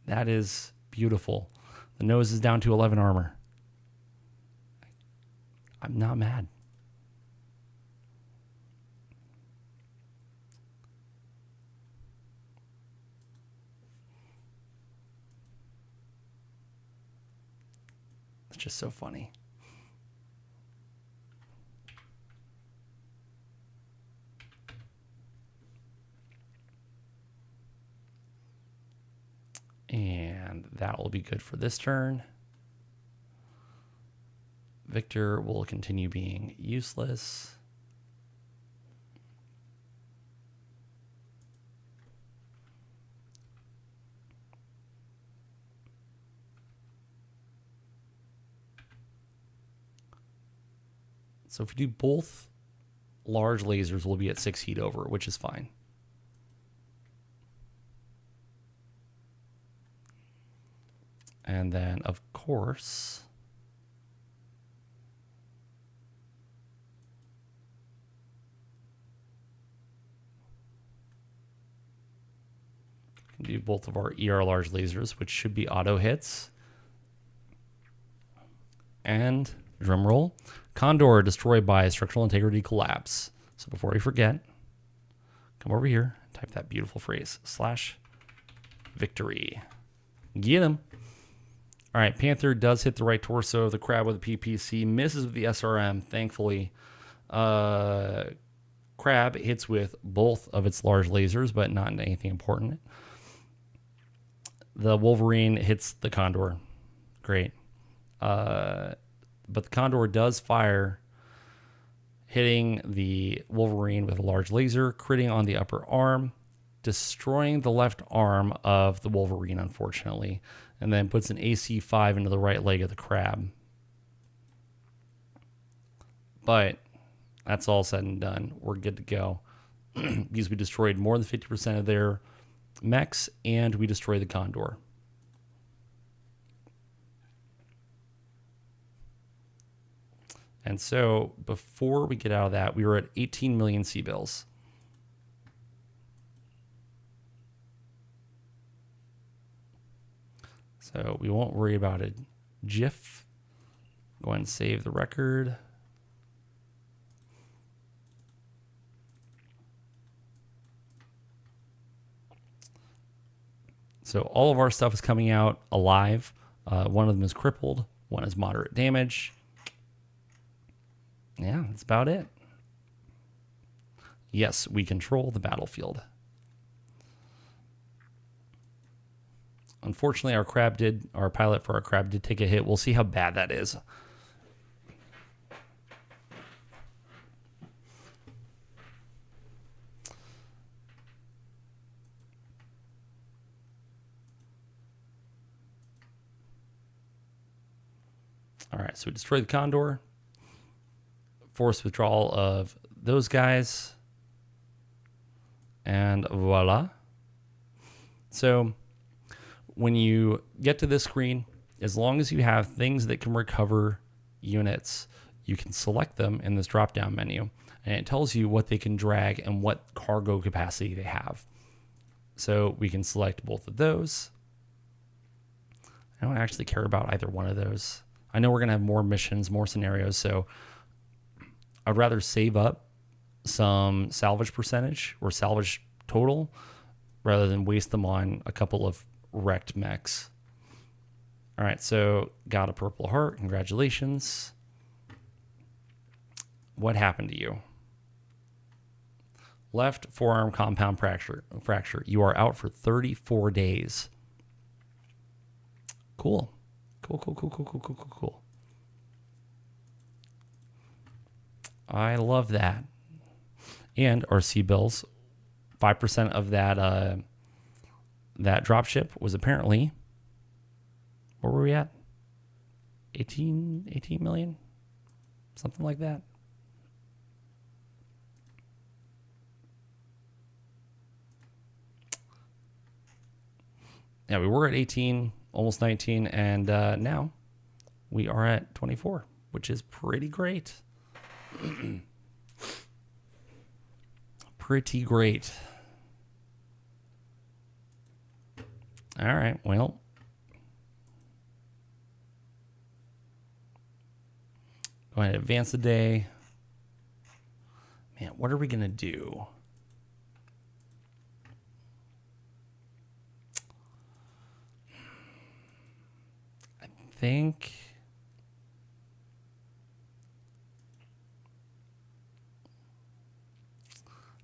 That is beautiful. The nose is down to 11 armor. I'm not mad. It's just so funny. And that will be good for this turn. Victor will continue being useless. So if we do both large lasers, we'll be at 6 heat over, which is fine. And then, of course, we can do both of our ER large lasers, which should be auto hits. And drum roll, Condor destroyed by structural integrity collapse. So before we forget, come over here and type that beautiful phrase, /victory. Get him. All right, Panther does hit the right torso of the crab with a PPC, misses with the SRM, thankfully. Crab hits with both of its large lasers, but not anything important. The Wolverine hits the Condor. Great. But the Condor does fire, hitting the Wolverine with a large laser, critting on the upper arm, destroying the left arm of the Wolverine, unfortunately, and then puts an AC5 into the right leg of the crab. But that's all said and done. We're good to go because we destroyed more than 50% of their mechs and we destroyed the Condor. And so before we get out of that, we were at 18 million C-bills. So we won't worry about it. GIF. Go ahead and save the record. So all of our stuff is coming out alive. One of them is crippled. One is moderate damage. Yeah, that's about it. Yes, we control the battlefield. Unfortunately, our pilot for our crab did take a hit. We'll see how bad that is. All right, so we destroyed the Condor. Force withdrawal of those guys. And voila. So when you get to this screen, as long as you have things that can recover units, you can select them in this drop-down menu, and it tells you what they can drag and what cargo capacity they have. So we can select both of those. I don't actually care about either one of those. I know we're going to have more missions, more scenarios, so I'd rather save up some salvage percentage or salvage total rather than waste them on a couple of wrecked mechs. All right, so got a purple heart. Congratulations. What happened to you? Left forearm compound fracture. You are out for 34 days. Cool. Cool. I love that. And our sea bills, 5% of that that dropship was apparently, where were we at? 18 million? Something like that. Yeah, we were at 18, almost 19, and now we are at 24, which is pretty great. Pretty great. All right, well. Go ahead and advance the day. Man, what are we going to do? I think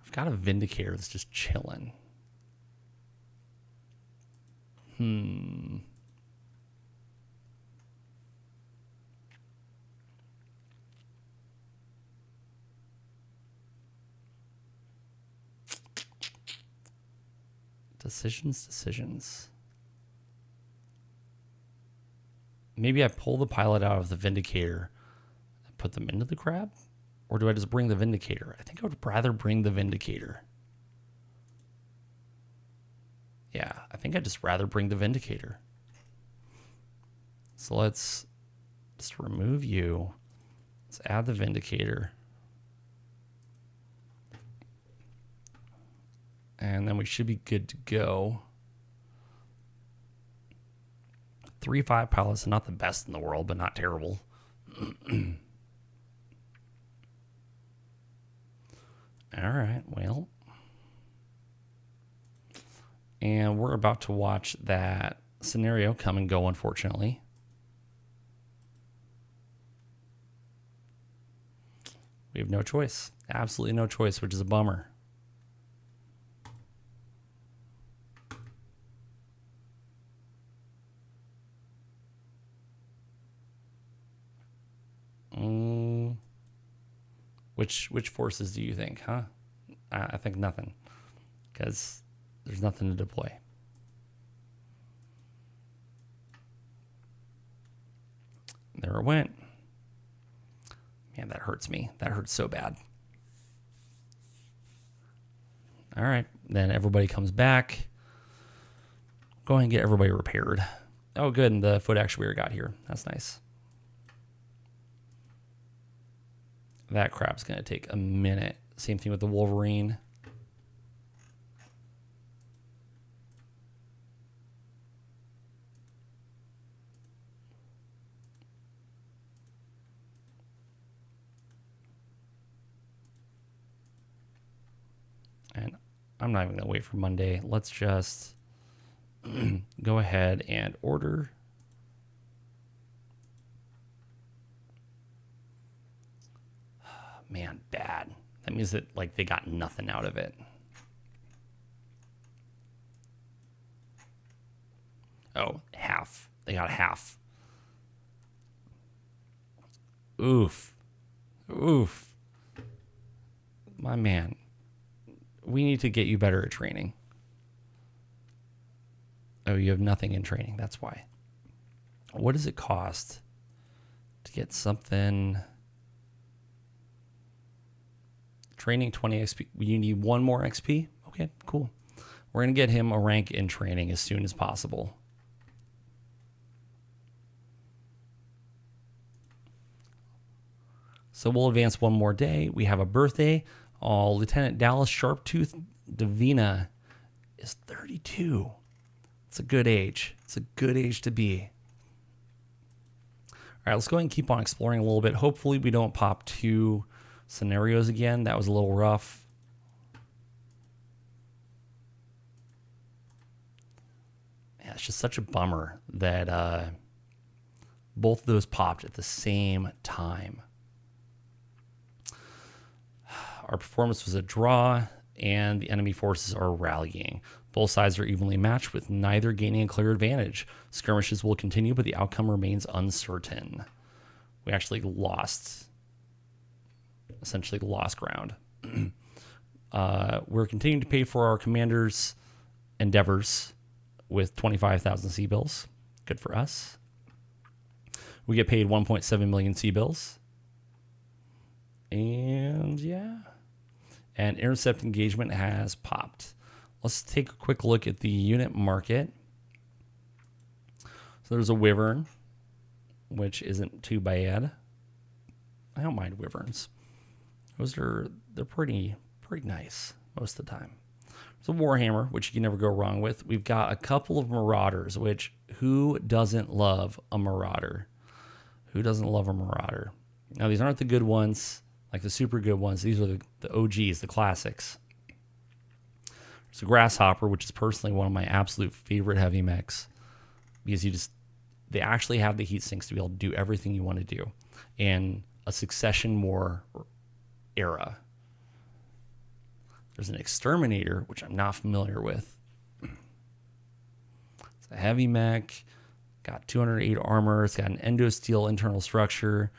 I've got a Vindicator that's just chilling. Decisions. Maybe I pull the pilot out of the Vindicator and put them into the crab? Or do I just bring the Vindicator? I think I would rather bring the Vindicator. Yeah, I think I'd just rather bring the Vindicator. So let's just remove you. Let's add the Vindicator. And then we should be good to go. 3-5 pilots, not the best in the world, but not terrible. All right, well. And we're about to watch that scenario come and go, unfortunately. We have no choice. Absolutely no choice, which is a bummer. Which forces do you think, huh? I think nothing, because there's nothing to deploy. There it went. Man, that hurts me. That hurts so bad. All right, then everybody comes back. Go ahead and get everybody repaired. Oh, good, and the foot actuator got here. That's nice. That crap's going to take a minute. Same thing with the Wolverine. And I'm not even going to wait for Monday. Let's just go ahead and order. Man, bad. That means that like they got nothing out of it. Oh, half. They got half. Oof. My man. We need to get you better at training. Oh, you have nothing in training. That's why. What does it cost to get something? Training 20 XP. You need one more XP? Okay, cool. We're going to get him a rank in training as soon as possible. So we'll advance one more day. We have a birthday. Oh, Lieutenant Dallas Sharptooth Davina is 32. It's a good age. It's a good age to be. All right, let's go ahead and keep on exploring a little bit. Hopefully we don't pop 2 scenarios again. That was a little rough. Yeah, it's just such a bummer that both of those popped at the same time. Our performance was a draw, and the enemy forces are rallying. Both sides are evenly matched, with neither gaining a clear advantage. Skirmishes will continue, but the outcome remains uncertain. We actually essentially lost ground. We're continuing to pay for our commander's endeavors with 25,000 C-bills. Good for us. We get paid 1.7 million C-bills. And yeah. And intercept engagement has popped. Let's take a quick look at the unit market. So there's a Wyvern, which isn't too bad. I don't mind Wyverns. They're pretty nice most of the time. There's a Warhammer, which you can never go wrong with. We've got a couple of Marauders, which who doesn't love a Marauder? Who doesn't love a Marauder? Now, these aren't the good ones, like the super good ones. These are the OGs, the classics. There's a Grasshopper, which is personally one of my absolute favorite heavy mechs, because they actually have the heat sinks to be able to do everything you want to do in a Succession War era. There's an Exterminator, which I'm not familiar with. It's a heavy mech, got 208 armor, it's got an endosteel internal structure,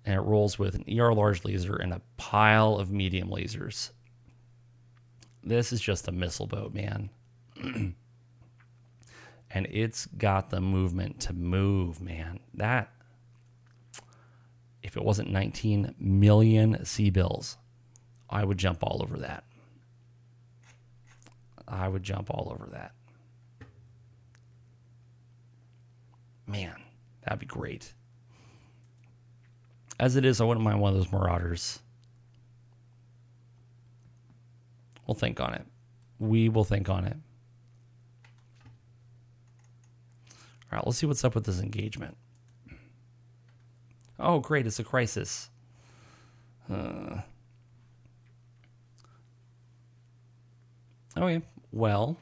and it rolls with an ER large laser and a pile of medium lasers. This is just a missile boat, man. And it's got the movement to move, man. That, if it wasn't 19 million C-bills, I would jump all over that. I would jump all over that. Man, that'd be great. As it is, I wouldn't mind one of those Marauders. We'll think on it. We will think on it. All right, let's see what's up with this engagement. Oh, great, it's a crisis. Okay, well,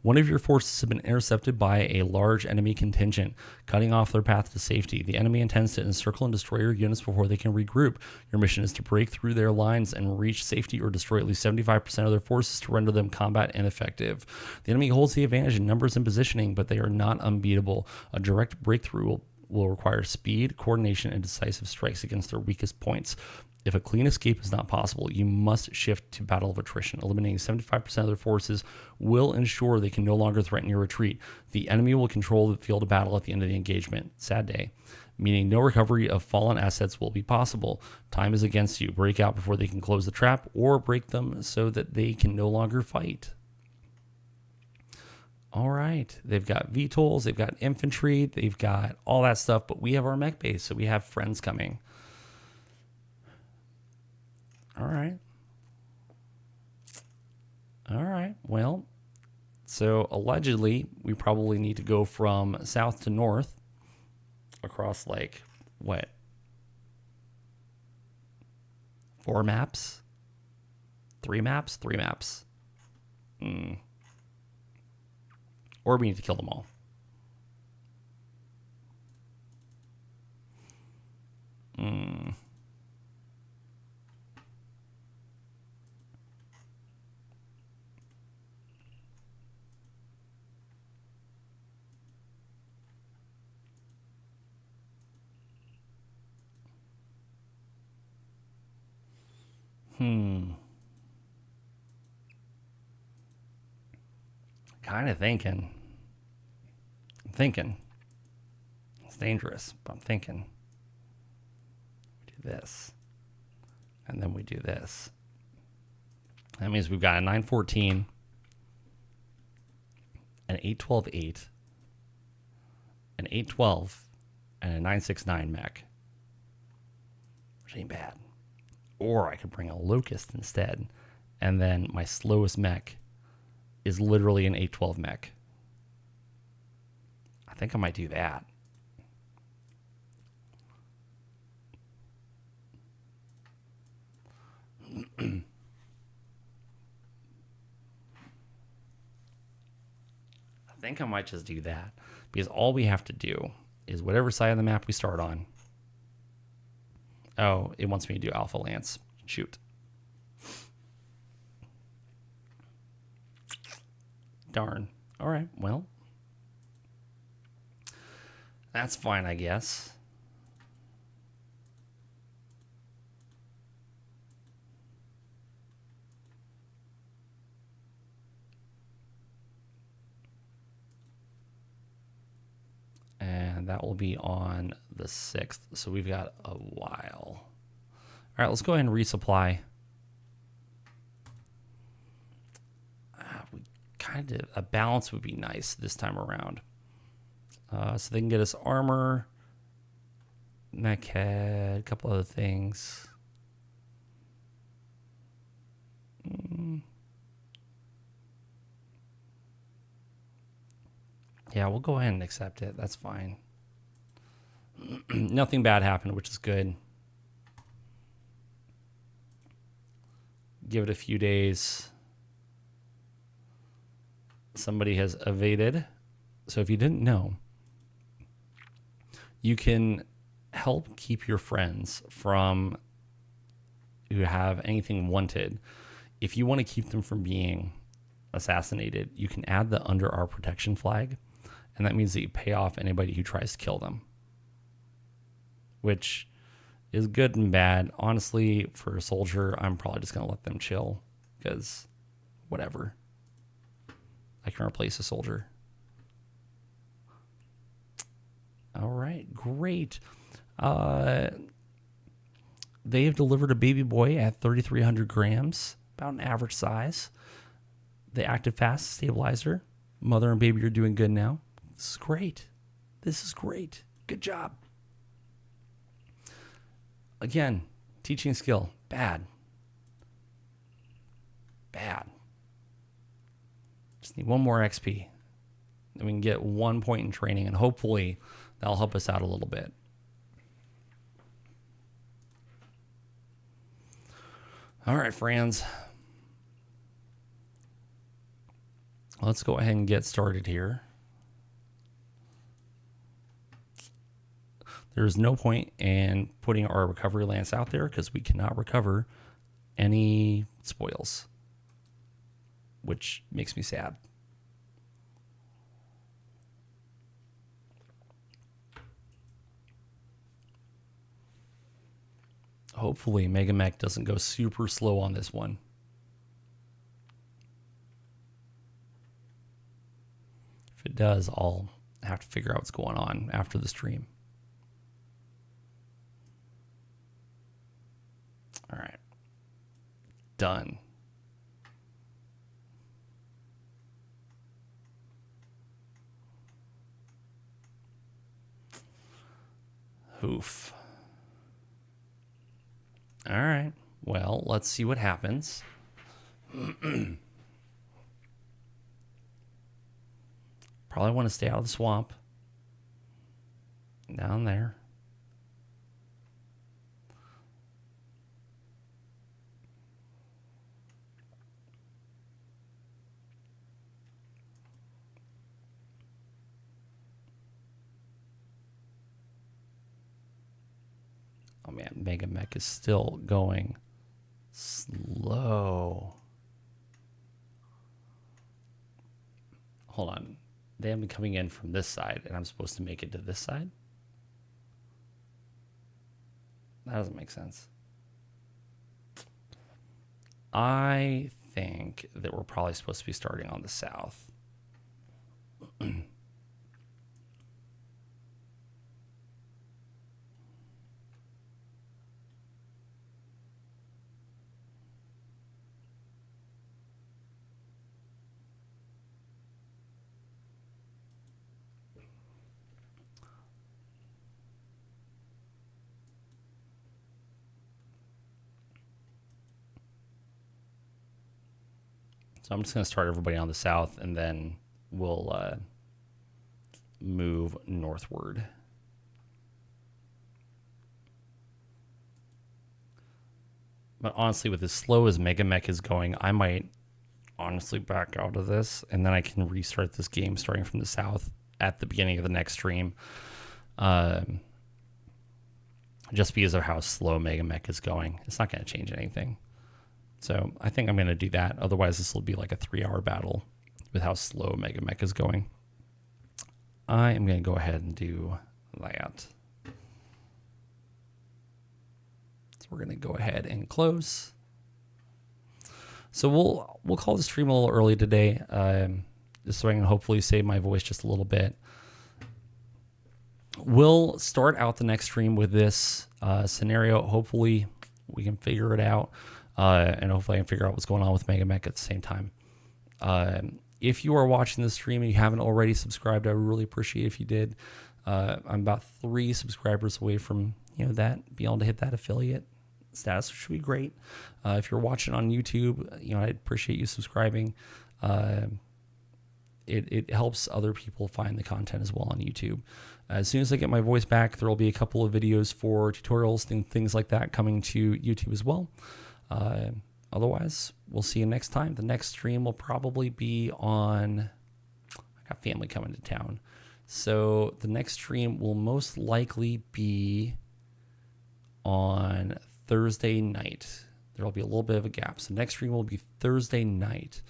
one of your forces have been intercepted by a large enemy contingent, cutting off their path to safety. The enemy intends to encircle and destroy your units before they can regroup. Your mission is to break through their lines and reach safety, or destroy at least 75% of their forces to render them combat ineffective. The enemy holds the advantage in numbers and positioning, but they are not unbeatable. A direct breakthrough will require speed, coordination, and decisive strikes against their weakest points. If a clean escape is not possible, you must shift to battle of attrition. Eliminating 75% of their forces will ensure they can no longer threaten your retreat. The enemy will control the field of battle at the end of the engagement. Sad day. Meaning no recovery of fallen assets will be possible. Time is against you. Break out before they can close the trap, or break them so that they can no longer fight. All right. They've got VTOLs, they've got infantry, they've got all that stuff, but we have our mech base, so we have friends coming. All right. All right. Well, so allegedly, we probably need to go from south to north across, like, what? 4 maps? 3 maps? 3 maps. Or we need to kill them all. Kind of thinking. I'm thinking. It's dangerous, but I'm thinking. We do this. And then we do this. That means we've got a 914, an 812-8, an 812, and a 969 mech, which ain't bad. Or I could bring a Locust instead, and then my slowest mech is literally an 812 mech. I think I might do that. I think I might just do that, because all we have to do is whatever side of the map we start on. Oh, it wants me to do Alpha Lance. Shoot. Darn. All right, well. That's fine, I guess. And that will be on the 6th. So we've got a while. All right, let's go ahead and resupply. We kind of, a balance would be nice this time around. So they can get us armor, mech head, a couple other things. Yeah, we'll go ahead and accept it. That's fine. Nothing bad happened, which is good. Give it a few days. Somebody has evaded. So if you didn't know, you can help keep your friends from who have anything wanted. If you want to keep them from being assassinated, you can add the under our protection flag, and that means that you pay off anybody who tries to kill them, which is good and bad. Honestly, for a soldier, I'm probably just going to let them chill, because whatever. I can replace a soldier. All right, great. They have delivered a baby boy at 3,300 grams, about an average size. The active fast stabilizer. Mother and baby are doing good now. This is great. This is great. Good job. Again, teaching skill. Bad. Bad. Just need one more XP. Then we can get 1 point in training, and hopefully that'll help us out a little bit. All right, friends. Let's go ahead and get started here. There's no point in putting our recovery lance out there because we cannot recover any spoils, which makes me sad. Hopefully MegaMek doesn't go super slow on this one. If it does, I'll have to figure out what's going on after the stream. All right. Done. Oof. All right. Well, let's see what happens. Probably want to stay out of the swamp. Down there. Oh man, MegaMek is still going slow. Hold on. They have me coming in from this side, and I'm supposed to make it to this side? That doesn't make sense. I think that we're probably supposed to be starting on the south. So I'm just going to start everybody on the south, and then we'll move northward. But honestly, with as slow as MegaMek is going, I might honestly back out of this, and then I can restart this game starting from the south at the beginning of the next stream. Just because of how slow MegaMek is going. It's not going to change anything. So I think I'm going to do that. Otherwise, this will be like a 3-hour battle with how slow MegaMek is going. I am going to go ahead and do that. So we're going to go ahead and close. So we'll call the stream a little early today, just so I can hopefully save my voice just a little bit. We'll start out the next stream with this scenario. Hopefully we can figure it out, and hopefully I can figure out what's going on with MegaMek at the same time. If you are watching this stream and you haven't already subscribed, I would really appreciate if you did. I'm about 3 subscribers away from that, being able to hit that affiliate status, which would be great. If you're watching on YouTube, I'd appreciate you subscribing. It helps other people find the content as well on YouTube. As soon as I get my voice back, there will be a couple of videos for tutorials and things like that coming to YouTube as well. Otherwise, we'll see you next time. The next stream will probably be on... I got family coming to town. So the next stream will most likely be on Thursday night. There will be a little bit of a gap. So next stream will be Thursday night.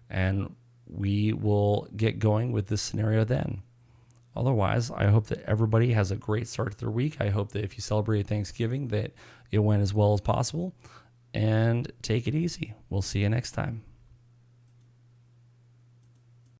And we will get going with this scenario then. Otherwise, I hope that everybody has a great start to their week. I hope that if you celebrated Thanksgiving, that it went as well as possible. And take it easy. We'll see you next time.